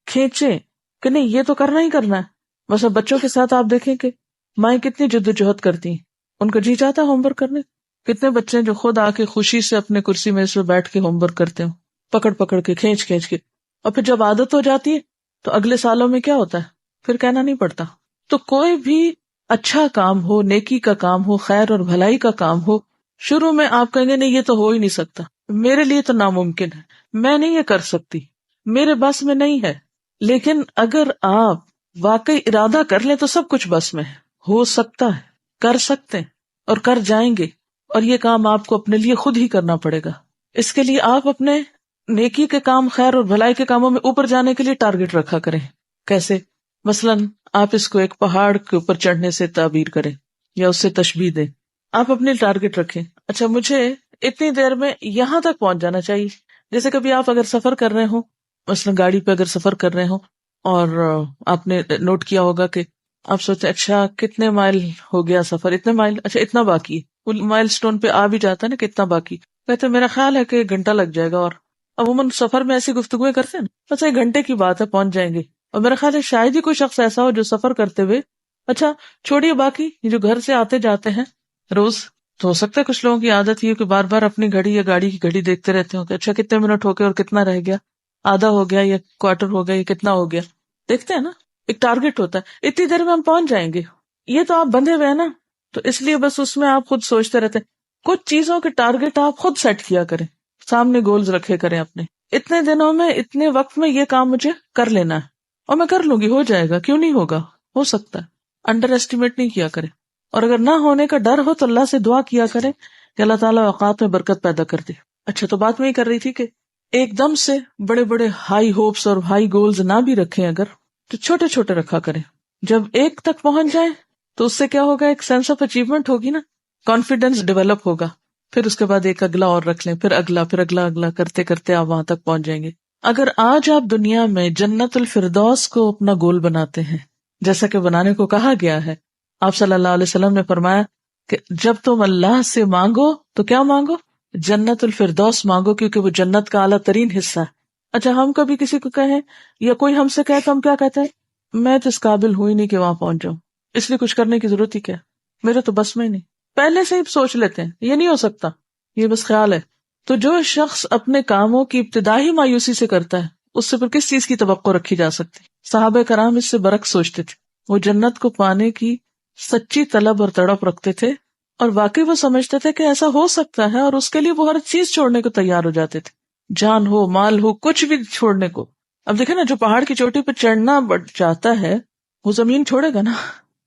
کھینچیں کہ نہیں یہ تو کرنا ہی کرنا ہے. بس اب بچوں کے ساتھ آپ دیکھیں کہ مائیں کتنی جدوجہد کرتی ہیں، ان کا جی چاہتا ہے ہوم ورک کرنے. کتنے بچے ہیں جو خود آ کے خوشی سے اپنے کرسی میں اس پہ بیٹھ کے ہوم ورک کرتے ہوں، پکڑ پکڑ کے، کھینچ کھینچ کے، اور پھر جب عادت ہو جاتی ہے تو اگلے سالوں میں کیا ہوتا ہے؟ پھر کہنا نہیں پڑتا. تو کوئی بھی اچھا کام ہو، نیکی کا کام ہو، خیر اور بھلائی کا کام ہو، شروع میں آپ کہیں گے نہیں یہ تو ہو ہی نہیں سکتا، میرے لیے تو ناممکن ہے، میں نہیں یہ کر سکتی، میرے بس میں نہیں ہے. لیکن اگر آپ واقعی ارادہ کر لیں تو سب کچھ بس میں ہے، ہو سکتا ہے، کر سکتے ہیں اور کر جائیں گے. اور یہ کام آپ کو اپنے لیے خود ہی کرنا پڑے گا. اس کے لیے آپ اپنے نیکی کے کام، خیر اور بھلائی کے کاموں میں اوپر جانے کے لیے ٹارگٹ رکھا کریں. کیسے؟ مثلاً آپ اس کو ایک پہاڑ کے اوپر چڑھنے سے تعبیر کریں یا اس سے تشبیہ دیں. آپ اپنے ٹارگٹ رکھیں، اچھا مجھے اتنی دیر میں یہاں تک پہنچ جانا چاہیے. جیسے کبھی آپ اگر سفر کر رہے ہوں مثلا گاڑی پہ اگر سفر کر رہے ہوں اور آپ نے نوٹ کیا ہوگا کہ آپ سوچتے اچھا کتنے مائل ہو گیا سفر، اتنے مائل، اچھا اتنا باقی ہے، وہ مائل سٹون پہ آ بھی جاتا ہے نا کتنا باقی، کہتے میرا خیال ہے کہ 1 گھنٹہ لگ جائے گا، اور عموماً سفر میں ایسی گفتگویں کرتے ہیں نا، بس 1 گھنٹے کی بات ہے پہنچ جائیں گے، اور میرا خیال ہے شاید ہی کوئی شخص ایسا ہو جو سفر کرتے ہوئے، اچھا چھوڑیے باقی یہ جو گھر سے آتے جاتے ہیں روز، تو ہو سکتا ہے کچھ لوگوں کی عادت یہ کہ بار بار اپنی گھڑی یا گاڑی کی گھڑی دیکھتے رہتے ہوں کہ اچھا کتنے منٹ ہو گئے اور کتنا رہ گیا، آدھا ہو گیا یا کوارٹر ہو گیا یا کتنا ہو گیا، دیکھتے ہیں نا، ایک ٹارگٹ ہوتا ہے اتنی دیر میں ہم پہنچ جائیں گے، یہ تو آپ بندھے ہوئے ہیں نا، تو اس لیے بس اس میں آپ خود سوچتے رہتے ہیں، کچھ چیزوں کے ٹارگٹ آپ خود سیٹ کیا کریں، سامنے گولز رکھے کریں اپنے، اتنے دنوں میں اتنے وقت میں یہ کام مجھے کر لینا ہے اور میں کر لوں گی، ہو جائے گا، کیوں نہیں ہوگا، ہو سکتا ہے، انڈر ایسٹیمیٹ نہیں کیا کرے، اور اگر نہ ہونے کا ڈر ہو تو اللہ سے دعا کیا کرے کہ اللہ تعالیٰ اوقات میں برکت پیدا کر دے۔ اچھا تو بات میں یہ کر رہی تھی کہ ایک دم سے بڑے بڑے ہائی ہوپس اور ہائی گولز نہ بھی رکھیں اگر، تو چھوٹے چھوٹے رکھا کریں، جب ایک تک پہنچ جائیں تو اس سے کیا ہوگا، ایک سینس آف اچیومنٹ ہوگی نا، کانفیڈینس ڈیولپ ہوگا، پھر اس کے بعد ایک اگلا اور رکھ لیں، پھر اگلا، پھر اگلا اگلا کرتے کرتے آپ وہاں تک پہنچ جائیں گے۔ اگر آج آپ دنیا میں جنت الفردوس کو اپنا گول بناتے ہیں جیسا کہ بنانے کو کہا گیا ہے، آپ صلی اللہ علیہ وسلم نے فرمایا کہ جب تم اللہ سے مانگو تو کیا مانگو، جنت الفردوس مانگو، کیونکہ وہ جنت کا اعلیٰ ترین حصہ ہے۔ اچھا ہم کبھی کسی کو کہیں یا کوئی ہم سے کہے تو ہم کیا کہتے ہیں، میں تو اس قابل ہوئی نہیں کہ وہاں پہنچ جاؤں، اس لیے کچھ کرنے کی ضرورت ہی کیا، میرے تو بس میں ہی نہیں، پہلے سے ہی سوچ لیتے ہیں یہ نہیں ہو سکتا، یہ بس خیال ہے۔ تو جو شخص اپنے کاموں کی ابتدائی مایوسی سے کرتا ہے اس سے پھر کس چیز کی توقع رکھی جا سکتی؟ صحابہ کرام اس سے برعکس سوچتے تھے، وہ جنت کو پانے کی سچی طلب اور تڑپ رکھتے تھے، اور واقعی وہ سمجھتے تھے کہ ایسا ہو سکتا ہے، اور اس کے لیے وہ ہر چیز چھوڑنے کو تیار ہو جاتے تھے، جان ہو مال ہو کچھ بھی چھوڑنے کو۔ اب دیکھیں نا، جو پہاڑ کی چوٹی پہ چڑھنا چاہتا ہے وہ زمین چھوڑے گا نا،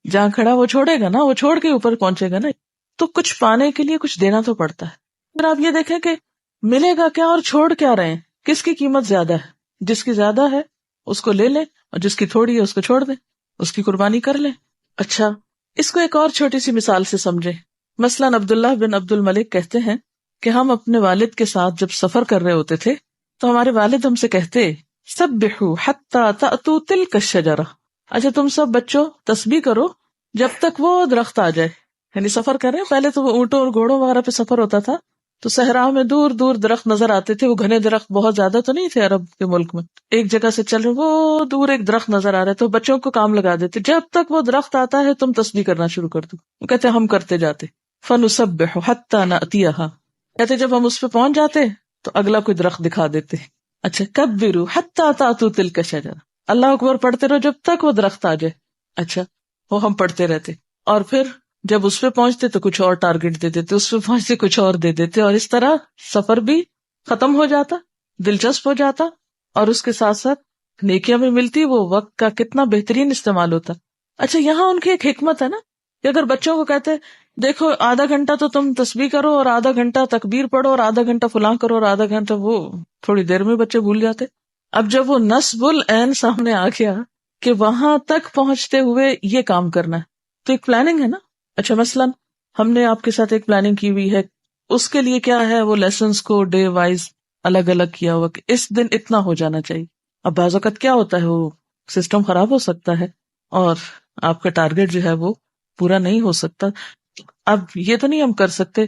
جہاں کھڑا وہ چھوڑے گا نا، وہ چھوڑ کے اوپر پہنچے گا نا، تو کچھ پانے کے لیے کچھ دینا تو پڑتا ہے۔ پھر آپ یہ دیکھیں کہ ملے گا کیا اور چھوڑ کیا رہے ہیں، کس کی قیمت زیادہ ہے؟ جس کی زیادہ ہے اس کو لے لیں، اور جس کی تھوڑی ہے اس کو چھوڑ دیں، اس کی قربانی کر لیں۔ اچھا اس کو ایک اور چھوٹی سی مثال سے سمجھیں، مثلاً عبداللہ بن عبد الملک کہتے ہیں کہ ہم اپنے والد کے ساتھ جب سفر کر رہے ہوتے تھے تو ہمارے والد ہم سے کہتے سبحوا حتی تأتوا تلک الشجرہ، اچھا تم سب بچوں تسبیح کرو جب تک وہ درخت آ جائے، یعنی سفر کر رہے ہیں، پہلے تو وہ اونٹوں اور گھوڑوں وغیرہ پہ سفر ہوتا تھا تو صحرا میں دور دور درخت نظر آتے تھے، وہ گھنے درخت بہت زیادہ تو نہیں تھے عرب کے ملک میں، ایک جگہ سے چل رہے وہ دور ایک درخت نظر آ رہا ہے تو بچوں کو کام لگا دیتے، جب تک وہ درخت آتا ہے تم تسبیح کرنا شروع کر دو، وہ کہتے ہم کرتے جاتے، فنسبح حتی نأتیہا، کہتے جب ہم اس پہ پہنچ جاتے تو اگلا کوئی درخت دکھا دیتے، اچھا کبروا حتی تأتوا تلک الشجرہ، اللہ اکبر پڑھتے رہو جب تک وہ درخت آ جائے، اچھا وہ ہم پڑھتے رہتے، اور پھر جب اس پہ پہنچتے تو کچھ اور ٹارگٹ دے دیتے، اس پہ پہنچتے کچھ اور دے دیتے، اور اس طرح سفر بھی ختم ہو جاتا، دلچسپ ہو جاتا، اور اس کے ساتھ ساتھ نیکیاں بھی ملتی، وہ وقت کا کتنا بہترین استعمال ہوتا۔ اچھا یہاں ان کی ایک حکمت ہے نا کہ اگر بچوں کو کہتے دیکھو آدھا گھنٹہ تو تم تسبیح کرو اور آدھا گھنٹہ تکبیر پڑھو اور آدھا گھنٹہ فلاں کرو اور آدھا گھنٹہ وہ، تھوڑی دیر میں بچے بھول جاتے۔ اب جب وہ نصب العین سامنے آ گیا کہ وہاں تک پہنچتے ہوئے یہ کام کرنا ہے تو ایک پلاننگ ہے نا۔ اچھا مثلاً ہم نے آپ کے ساتھ ایک پلاننگ کی ہوئی ہے، اس کے لیے کیا ہے، وہ لیسنز کو ڈے وائز الگ الگ کیا ہوا کہ اس دن اتنا ہو جانا چاہیے۔ اب بعض اوقات کیا ہوتا ہے وہ سسٹم خراب ہو سکتا ہے اور آپ کا ٹارگٹ جو ہے وہ پورا نہیں ہو سکتا۔ اب یہ تو نہیں ہم کر سکتے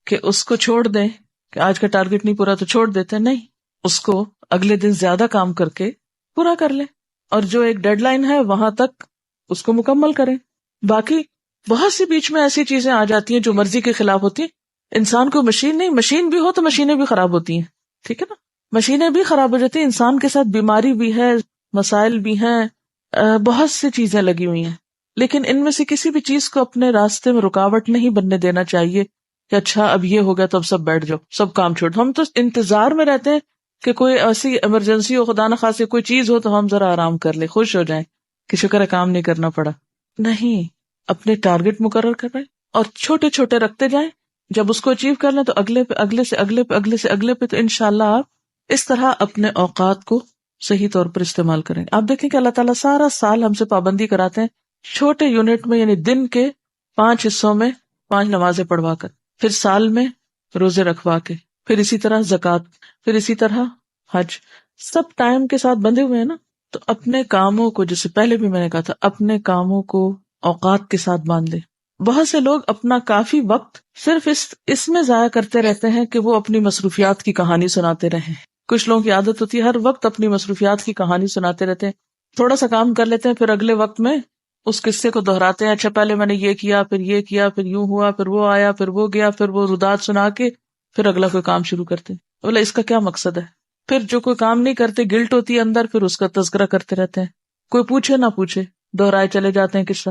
کہ اس کو چھوڑ دیں کہ آج کا ٹارگٹ نہیں پورا تو چھوڑ دیتے، نہیں، اس کو اگلے دن زیادہ کام کر کے پورا کر لیں، اور جو ایک ڈیڈ لائن ہے وہاں تک اس کو مکمل کریں۔ باقی بہت سی بیچ میں ایسی چیزیں آ جاتی ہیں جو مرضی کے خلاف ہوتی ہیں، انسان کو مشین نہیں، مشین بھی ہو تو مشینیں بھی خراب ہوتی ہیں، ٹھیک ہے نا، مشینیں بھی خراب ہو جاتی ہیں، انسان کے ساتھ بیماری بھی ہے، مسائل بھی ہیں، بہت سی چیزیں لگی ہوئی ہیں، لیکن ان میں سے کسی بھی چیز کو اپنے راستے میں رکاوٹ نہیں بننے دینا چاہیے کہ اچھا اب یہ ہو گیا تو اب سب بیٹھ جاؤ، سب کام چھوڑ۔ ہم تو انتظار میں رہتے ہیں کہ کوئی ایسی ایمرجنسی ہو، خدا نخواستہ کوئی چیز ہو تو ہم ذرا آرام کر لیں، خوش ہو جائیں کہ شکر ہے کام نہیں کرنا پڑا۔ نہیں، اپنے ٹارگٹ مقرر کر رہے اور چھوٹے چھوٹے رکھتے جائیں، جب اس کو اچیو کر لیں تو اگلے پہ، اگلے سے اگلے پہ، اگلے سے اگلے پہ، تو انشاءاللہ آپ اس طرح اپنے اوقات کو صحیح طور پر استعمال کریں۔ آپ دیکھیں کہ اللہ تعالیٰ سارا سال ہم سے پابندی کراتے ہیں چھوٹے یونٹ میں، یعنی دن کے 5 حصوں میں 5 نمازیں پڑھوا کر، پھر سال میں روزے رکھوا کے، پھر اسی طرح زکوٰۃ، پھر اسی طرح حج، سب ٹائم کے ساتھ بندھے ہوئے ہیں نا. تو اپنے کاموں کو، جیسے پہلے بھی میں نے کہا تھا، اپنے کاموں کو اوقات کے ساتھ باندھ لے. بہت سے لوگ اپنا کافی وقت صرف اس میں ضائع کرتے رہتے ہیں کہ وہ اپنی مصروفیات کی کہانی سناتے رہیں. کچھ لوگوں کی عادت ہوتی ہے ہر وقت اپنی مصروفیات کی کہانی سناتے رہتے ہیں. تھوڑا سا کام کر لیتے ہیں، پھر اگلے وقت میں اس قصے کو دہراتے ہیں. اچھا پہلے میں نے یہ کیا، پھر یہ کیا، پھر یوں ہوا، پھر وہ آیا، پھر وہ گیا، پھر وہ رداد سنا کے پھر اگلا کوئی کام شروع کرتے ہیں. بولا اس کا کیا مقصد ہے؟ پھر جو کوئی کام نہیں کرتے، گلٹ ہوتی ہے اندر، پھر اس کا تذکرہ کرتے رہتے ہیں. کوئی پوچھے نہ پوچھے دہرائے چلے جاتے ہیں قصہ.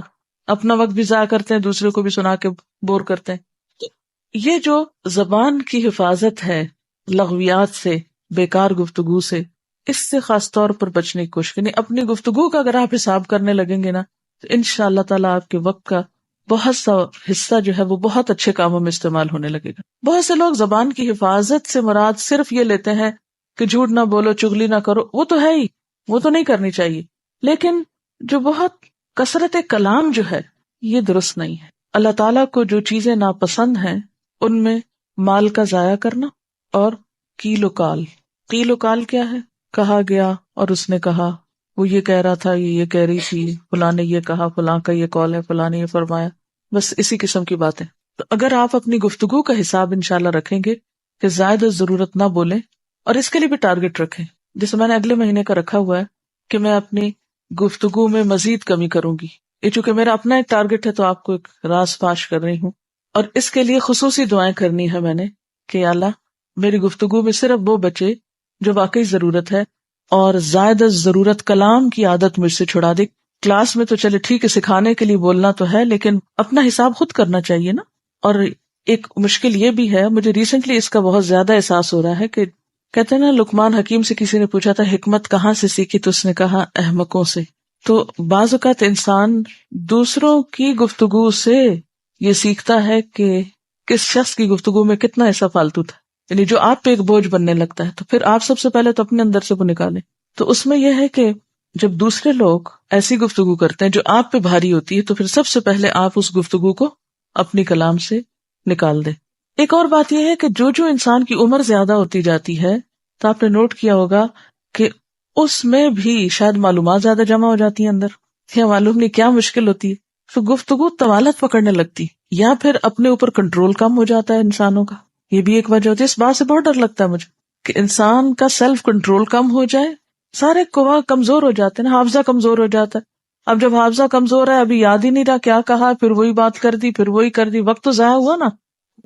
اپنا وقت بھی ضائع کرتے ہیں، دوسرے کو بھی سنا کے بور کرتے ہیں. تو یہ جو زبان کی حفاظت ہے لغویات سے، بیکار گفتگو سے، اس سے خاص طور پر بچنے کی کوشش کریں. اپنی گفتگو کا اگر آپ حساب کرنے لگیں گے نا تو انشاء اللہ تعالیٰ آپ کے وقت کا بہت سا حصہ جو ہے وہ بہت اچھے کاموں میں استعمال ہونے لگے گا. بہت سے لوگ زبان کی حفاظت سے مراد صرف یہ لیتے ہیں کہ جھوٹ نہ بولو، چغلی نہ کرو. وہ تو ہے ہی، وہ تو نہیں کرنی چاہیے، لیکن جو بہت کثرت کلام جو ہے یہ درست نہیں ہے. اللہ تعالیٰ کو جو چیزیں ناپسند ہیں ان میں مال کا ضائع کرنا اور قیل و قال. قیل و قال کیا ہے؟ کہا گیا اور اس نے کہا، وہ یہ کہہ رہا تھا، یہ کہہ رہی تھی، فلاں نے یہ کہا، فلاں کا یہ قول ہے، فلاں نے یہ فرمایا، بس اسی قسم کی باتیں. تو اگر آپ اپنی گفتگو کا حساب انشاءاللہ رکھیں گے کہ زائد ضرورت نہ بولیں، اور اس کے لیے بھی ٹارگٹ رکھیں. جیسے میں نے اگلے مہینے کا رکھا ہوا ہے کہ میں اپنی گفتگو میں مزید کمی کروں گی. یہ چونکہ میرا اپنا ایک ٹارگٹ ہے تو آپ کو ایک راز فاش کر رہی ہوں، اور اس کے لیے خصوصی دعائیں کرنی ہے میں نے کہ یا اللہ میری گفتگو میں صرف وہ بچے جو واقعی ضرورت ہے، اور زائد ضرورت کلام کی عادت مجھ سے چھڑا دے. کلاس میں تو چلے ٹھیک ہے، سکھانے کے لیے بولنا تو ہے، لیکن اپنا حساب خود کرنا چاہیے نا. اور ایک مشکل یہ بھی ہے، مجھے ریسنٹلی اس کا بہت زیادہ احساس ہو رہا ہے کہ کہتے ہیں نا لقمان حکیم سے کسی نے پوچھا تھا حکمت کہاں سے سیکھی، تو اس نے کہا احمقوں سے. تو بعض اوقات انسان دوسروں کی گفتگو سے یہ سیکھتا ہے کہ کس شخص کی گفتگو میں کتنا ایسا فالتو تھا، یعنی جو آپ پہ ایک بوجھ بننے لگتا ہے. تو پھر آپ سب سے پہلے تو اپنے اندر سے وہ نکالیں. تو اس میں یہ ہے کہ جب دوسرے لوگ ایسی گفتگو کرتے ہیں جو آپ پہ بھاری ہوتی ہے، تو پھر سب سے پہلے آپ اس گفتگو کو اپنی کلام سے نکال دیں. ایک اور بات یہ ہے کہ جو انسان کی عمر زیادہ ہوتی جاتی ہے، تو آپ نے نوٹ کیا ہوگا کہ اس میں بھی شاید معلومات زیادہ جمع ہو جاتی ہیں اندر، یا معلوم نہیں کیا مشکل ہوتی ہے، تو گفتگو طوالت پکڑنے لگتی، یا پھر اپنے اوپر کنٹرول کم ہو جاتا ہے انسانوں کا. یہ بھی ایک وجہ ہوتی ہے. اس بات سے بہت ڈر لگتا ہے مجھے کہ انسان کا سیلف کنٹرول کم ہو جائے. سارے قوا کمزور ہو جاتے ہیں نا، حافظہ کمزور ہو جاتا ہے. اب جب حافظہ کمزور ہے، ابھی یاد ہی نہیں رہا کیا کہا، پھر وہی بات کر دی، پھر وہی کر دی، وقت تو ضائع ہوا نا.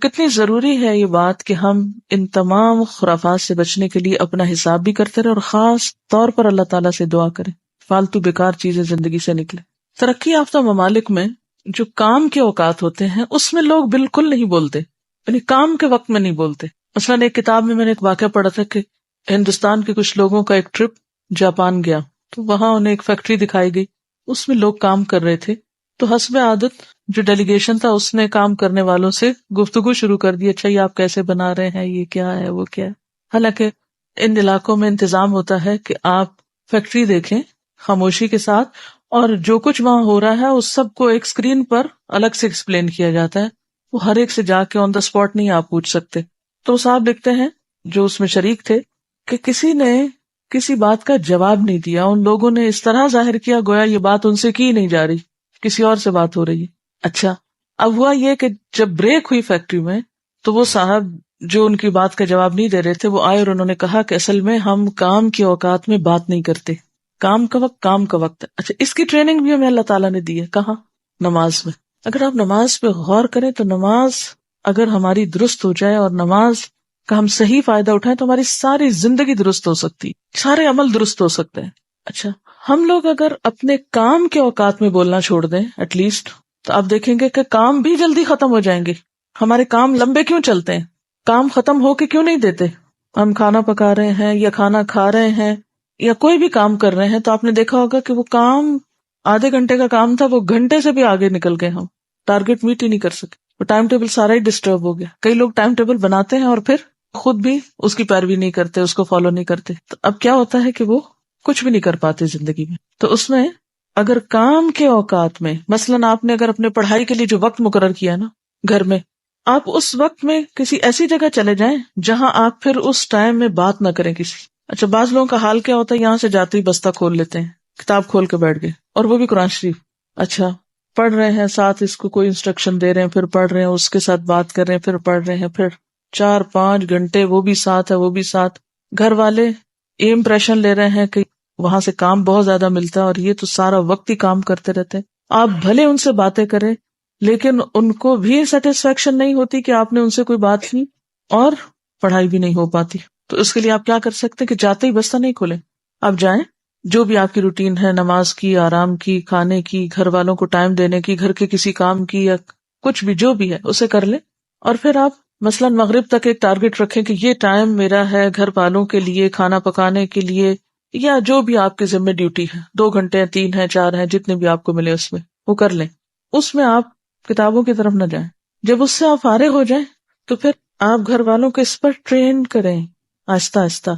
کتنی ضروری ہے یہ بات کہ ہم ان تمام خرافات سے بچنے کے لیے اپنا حساب بھی کرتے رہے، اور خاص طور پر اللہ تعالیٰ سے دعا کریں فالتو بیکار چیزیں زندگی سے نکلے. ترقی یافتہ ممالک میں جو کام کے اوقات ہوتے ہیں اس میں لوگ بالکل نہیں بولتے، یعنی کام کے وقت میں نہیں بولتے. مثلاً ایک کتاب میں نے ایک واقعہ پڑھا تھا کہ ہندوستان کے کچھ لوگوں کا ایک ٹرپ جاپان گیا، تو وہاں انہیں ایک فیکٹری دکھائی گئی، اس میں لوگ کام کر رہے تھے. تو حسب عادت جو ڈیلیگیشن تھا اس نے کام کرنے والوں سے گفتگو شروع کر دی، اچھا یہ آپ کیسے بنا رہے ہیں، یہ کیا ہے، وہ کیا ہے. حالانکہ ان علاقوں میں انتظام ہوتا ہے کہ آپ فیکٹری دیکھیں خاموشی کے ساتھ، اور جو کچھ وہاں ہو رہا ہے اس سب کو ایک اسکرین پر الگ سے ایکسپلین کیا جاتا ہے. وہ ہر ایک سے جا کے آن دا اسپاٹ نہیں آپ پوچھ سکتے. تو صاحب لکھتے ہیں جو اس میں شریک تھے کہ کسی نے کسی بات کا جواب نہیں دیا. ان لوگوں نے اس طرح ظاہر کیا گویا یہ بات ان سے کی نہیں جا رہی، کسی اور سے بات ہو رہی ہے. اچھا اب ہوا یہ کہ جب بریک ہوئی فیکٹری میں تو وہ صاحب جو ان کی بات کا جواب نہیں دے رہے تھے وہ آئے اور انہوں نے کہا کہ اصل میں ہم کام کے اوقات میں بات نہیں کرتے، کام کا وقت کام کا وقت ہے. اچھا اس کی ٹریننگ بھی ہمیں اللہ تعالیٰ نے دی ہے، کہاں؟ نماز میں. اگر آپ نماز پہ غور کریں تو نماز اگر ہماری درست ہو جائے اور نماز کا ہم صحیح فائدہ اٹھائیں تو ہماری ساری زندگی درست ہو سکتی، سارے عمل درست ہو سکتے ہیں. اچھا ہم لوگ اگر اپنے کام کے اوقات میں بولنا چھوڑ دیں ایٹ لیسٹ، تو آپ دیکھیں گے کہ کام بھی جلدی ختم ہو جائیں گے. ہمارے کام لمبے کیوں چلتے ہیں؟ کام ختم ہو کے کیوں نہیں دیتے؟ ہم کھانا پکا رہے ہیں یا کھانا کھا رہے ہیں یا کوئی بھی کام کر رہے ہیں تو آپ نے دیکھا ہوگا کہ وہ کام آدھے گھنٹے کا کام تھا، وہ گھنٹے سے بھی آگے نکل گئے، ہم ٹارگٹ میٹ ہی نہیں کر سکے. وہ ٹائم ٹیبل سارا ہی ڈسٹرب ہو گیا. کئی لوگ ٹائم ٹیبل بناتے ہیں اور پھر خود بھی اس کی پیروی نہیں کرتے، اس کو فالو نہیں کرتے. تو اب کیا ہوتا ہے کہ وہ کچھ بھی نہیں کر پاتے زندگی میں. تو اس میں اگر کام کے اوقات میں مثلاً آپ نے اگر اپنے پڑھائی کے لیے جو وقت مقرر کیا نا گھر میں، آپ اس وقت میں کسی ایسی جگہ چلے جائیں جہاں آپ پھر اس ٹائم میں بات نہ کریں کسی. اچھا، بعض لوگوں کا حال کیا ہوتا ہے، یہاں سے جاتے ہی بستہ کھول لیتے ہیں، کتاب کھول کے بیٹھ گئے، اور وہ بھی قرآن شریف. اچھا، پڑھ رہے ہیں، ساتھ اس کو کوئی انسٹرکشن دے رہے ہیں، پھر پڑھ رہے ہیں، اس کے ساتھ بات کر رہے ہیں، پھر پڑھ رہے ہیں، پھر 4-5 گھنٹے وہ بھی ساتھ ہے، وہ بھی ساتھ. گھر والے یہ امپریشن لے رہے ہیں کہ وہاں سے کام بہت زیادہ ملتا ہے، اور یہ تو سارا وقت ہی کام کرتے رہتے ہیں. آپ بھلے ان سے باتیں کریں، لیکن ان کو بھی سیٹسفیکشن نہیں ہوتی کہ آپ نے ان سے کوئی بات کی، اور پڑھائی بھی نہیں ہو پاتی. تو اس کے لیے آپ کیا کر سکتے ہیں کہ جاتے ہی بستہ نہیں کھولیں، آپ جائیں، جو بھی آپ کی روٹین ہے، نماز کی، آرام کی، کھانے کی، گھر والوں کو ٹائم دینے کی، گھر کے کسی کام کی، یا کچھ بھی جو بھی ہے اسے کر لیں. اور پھر آپ مثلاً مغرب تک ایک ٹارگٹ رکھیں کہ یہ ٹائم میرا ہے گھر والوں کے لیے، کھانا پکانے کے لیے، یا جو بھی آپ کے ذمہ ڈیوٹی ہے، 2 گھنٹے ہیں، 3 ہیں، 4 ہیں، جتنے بھی آپ کو ملے اس میں وہ کر لیں. اس میں آپ کتابوں کی طرف نہ جائیں. جب اس سے آپ فارغ ہو جائیں تو پھر آپ گھر والوں کو اس پر ٹرین کریں آہستہ آہستہ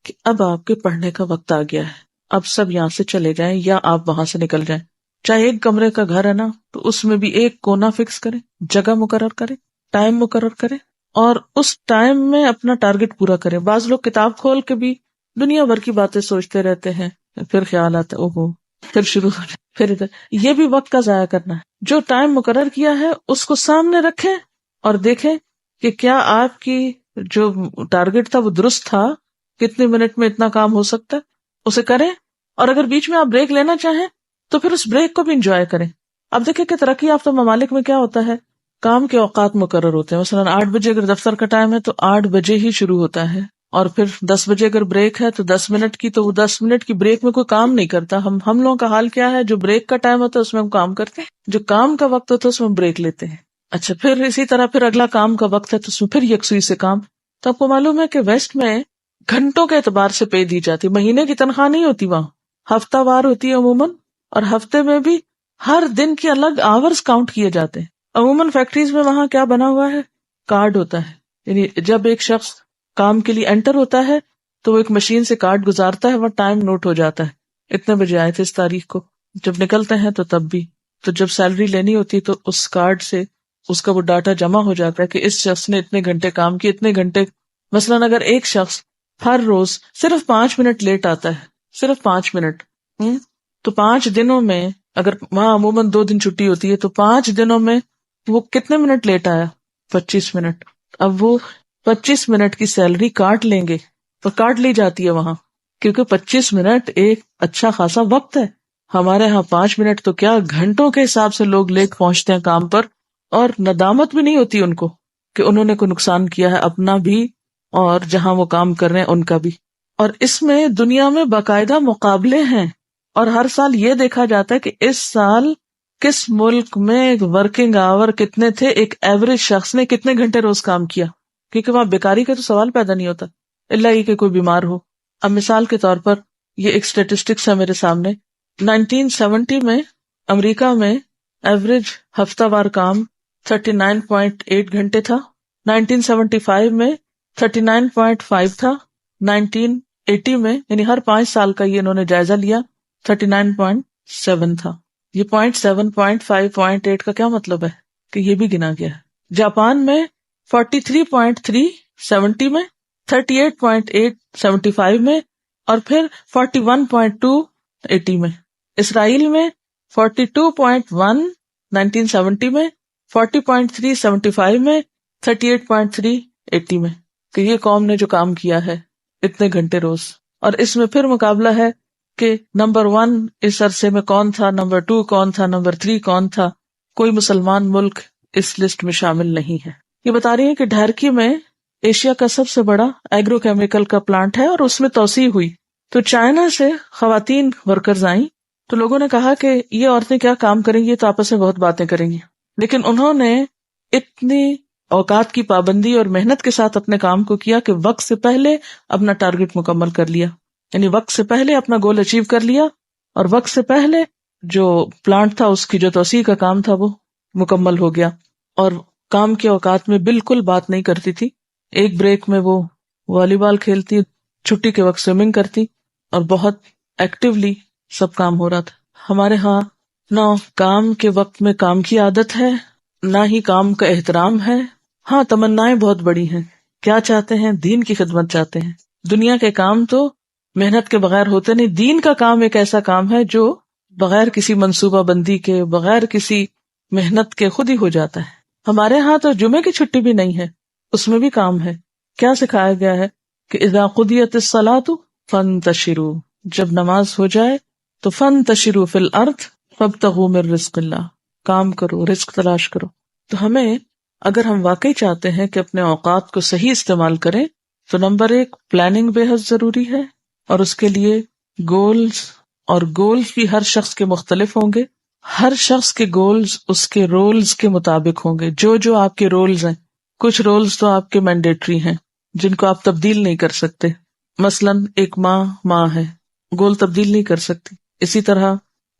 کہ اب آپ کے پڑھنے کا وقت آ گیا ہے، اب سب یہاں سے چلے جائیں یا آپ وہاں سے نکل جائیں. چاہے ایک کمرے کا گھر ہے نا، تو اس میں بھی ایک کونا فکس کریں، جگہ مقرر کریں، ٹائم مقرر کریں، اور اس ٹائم میں اپنا ٹارگٹ پورا کریں. بعض لوگ کتاب کھول کے بھی دنیا بھر کی باتیں سوچتے رہتے ہیں، پھر خیال آتا ہے اوہو، پھر شروع ہو جائے، پھر ادھر. یہ بھی وقت کا ضائع کرنا ہے. جو ٹائم مقرر کیا ہے اس کو سامنے رکھیں اور دیکھیں کہ کیا آپ کی جو ٹارگٹ تھا وہ درست تھا، کتنے منٹ میں اتنا کام ہو سکتا ہے، اسے کریں. اور اگر بیچ میں آپ بریک لینا چاہیں تو پھر اس بریک کو بھی انجوائے کریں. اب دیکھیں کہ ترقی یافتہ ممالک میں کیا ہوتا ہے، کام کے اوقات مقرر ہوتے ہیں. مثلاً 8 بجے اگر دفتر کا ٹائم ہے تو 8 بجے ہی شروع ہوتا ہے، اور پھر 10 بجے اگر بریک ہے تو 10 منٹ کی، تو وہ 10 منٹ کی بریک میں کوئی کام نہیں کرتا. ہم لوگوں کا حال کیا ہے، جو بریک کا ٹائم ہوتا ہے اس میں ہم کام کرتے ہیں، جو کام کا وقت ہوتا ہے اس میں ہم بریک لیتے ہیں. اچھا، پھر اسی طرح پھر اگلا کام کا وقت ہے تو اس میں پھر یکسوئی سے کام. تو آپ کو معلوم ہے کہ ویسٹ میں گھنٹوں کے اعتبار سے پے دی جاتی، مہینے کی تنخواہ نہیں ہوتی، وہاں ہفتہ وار ہوتی ہے عموماً، اور ہفتے میں بھی ہر دن کے الگ آورز کاؤنٹ کیے جاتے ہیں. عموماً فیکٹریز میں وہاں کیا بنا ہوا ہے، کارڈ ہوتا ہے، یعنی جب ایک شخص کام کے لیے انٹر ہوتا ہے تو وہ ایک مشین سے کارڈ گزارتا ہے، وہ ٹائم نوٹ ہو جاتا ہے، اتنے بجے آئے تھے اس تاریخ کو. جب نکلتے ہیں تو تب بھی، تو جب سیلری لینی ہوتی تو اس کارڈ سے اس کا وہ ڈاٹا جمع ہو جاتا ہے کہ اس شخص نے اتنے گھنٹے کام کیے، اتنے گھنٹے. مثلاً اگر ایک شخص ہر روز صرف 5 منٹ لیٹ آتا ہے، صرف 5 منٹ، تو 5 دنوں میں، اگر وہاں عموماً 2 دن چھٹی ہوتی ہے، تو 5 دنوں میں وہ کتنے منٹ لیٹ آیا، 25 منٹ. اب وہ 25 منٹ کی سیلری کاٹ لیں گے، اور کاٹ لی جاتی ہے وہاں، کیونکہ 25 منٹ ایک اچھا خاصا وقت ہے. ہمارے ہاں 5 منٹ تو کیا، گھنٹوں کے حساب سے لوگ لیٹ پہنچتے ہیں کام پر، اور ندامت بھی نہیں ہوتی ان کو کہ انہوں نے کوئی نقصان کیا ہے اپنا بھی، اور جہاں وہ کام کر رہے ہیں ان کا بھی. اور اس میں دنیا میں باقاعدہ مقابلے ہیں، اور ہر سال یہ دیکھا جاتا ہے کہ اس سال کس ملک میں ورکنگ آور کتنے تھے، ایک ایوریج شخص نے کتنے گھنٹے روز کام کیا، کیونکہ وہاں بیکاری کا تو سوال پیدا نہیں ہوتا الا یہ کہ کوئی بیمار ہو. اب مثال کے طور پر یہ ایک اسٹیٹسٹکس ہے میرے سامنے، 1970 میں امریکہ میں ایوریج ہفتہ وار کام 39.8 گھنٹے تھا، 1975 میں 39.5 تھا، 1980 میں، یعنی ہر 5 سال کا یہ انہوں نے جائزہ لیا، 39.7 تھا. یہ 0.7 0.5 0.8 کا کیا مطلب ہے کہ یہ بھی گنا گیا ہے. جاپان میں 43.3 70 میں، 38.8 75 میں، اور پھر 41.2 80 میں. اسرائیل میں 42.1 1970 میں، 40.3 75 میں، 38.3 80 میں. کہ یہ قوم نے جو کام کیا ہے اتنے گھنٹے روز. اور اس میں پھر مقابلہ ہے کہ نمبر 1 اس عرصے میں کون تھا، نمبر 2 کون تھا، نمبر 3 کون تھا. کوئی مسلمان ملک اس لسٹ میں شامل نہیں ہے. یہ بتا رہی ہے کہ ڈھارکی میں ایشیا کا سب سے بڑا ایگرو کیمیکل کا پلانٹ ہے، اور اس میں توسیع ہوئی تو چائنا سے خواتین ورکرز آئیں، تو لوگوں نے کہا کہ یہ عورتیں کیا کام کریں گی، تو آپس میں بہت باتیں کریں گی. لیکن انہوں نے اتنی اوقات کی پابندی اور محنت کے ساتھ اپنے کام کو کیا کہ وقت سے پہلے اپنا ٹارگٹ مکمل کر لیا، یعنی وقت سے پہلے اپنا گول اچیو کر لیا، اور وقت سے پہلے جو پلانٹ تھا اس کی جو توسیع کا کام تھا وہ مکمل ہو گیا. اور کام کے اوقات میں بالکل بات نہیں کرتی تھی، ایک بریک میں وہ والی بال کھیلتی، چھٹی کے وقت سوئمنگ کرتی، اور بہت ایکٹیولی سب کام ہو رہا تھا. ہمارے ہاں نہ کام کے وقت میں کام کی عادت ہے، نہ ہی کام کا احترام ہے. ہاں تمنائیں بہت بڑی ہیں، کیا چاہتے ہیں، دین کی خدمت چاہتے ہیں. دنیا کے کام تو محنت کے بغیر ہوتے نہیں. دین کا کام ایک ایسا کام ہے جو بغیر کسی منصوبہ بندی کے، بغیر کسی محنت کے خود ہی ہو جاتا ہے. ہمارے ہاں تو جمعے کی چھٹی بھی نہیں ہے، اس میں بھی کام ہے. کیا سکھایا گیا ہے کہ اذا قضیت الصلاۃ فانتشروا، جب نماز ہو جائے تو فانتشروا فی الارض فابتغوا من رزق اللہ، کام کرو، رزق تلاش کرو. تو ہمیں اگر ہم واقعی چاہتے ہیں کہ اپنے اوقات کو صحیح استعمال کریں تو نمبر 1 پلاننگ بے حد ضروری ہے، اور اس کے لیے گولز، اور گولز بھی ہر شخص کے مختلف ہوں گے. ہر شخص کے گولز اس کے رولز کے مطابق ہوں گے. جو آپ کے رولز ہیں، کچھ رولز تو آپ کے مینڈیٹری ہیں جن کو آپ تبدیل نہیں کر سکتے. مثلاً ایک ماں ہے، گول تبدیل نہیں کر سکتی. اسی طرح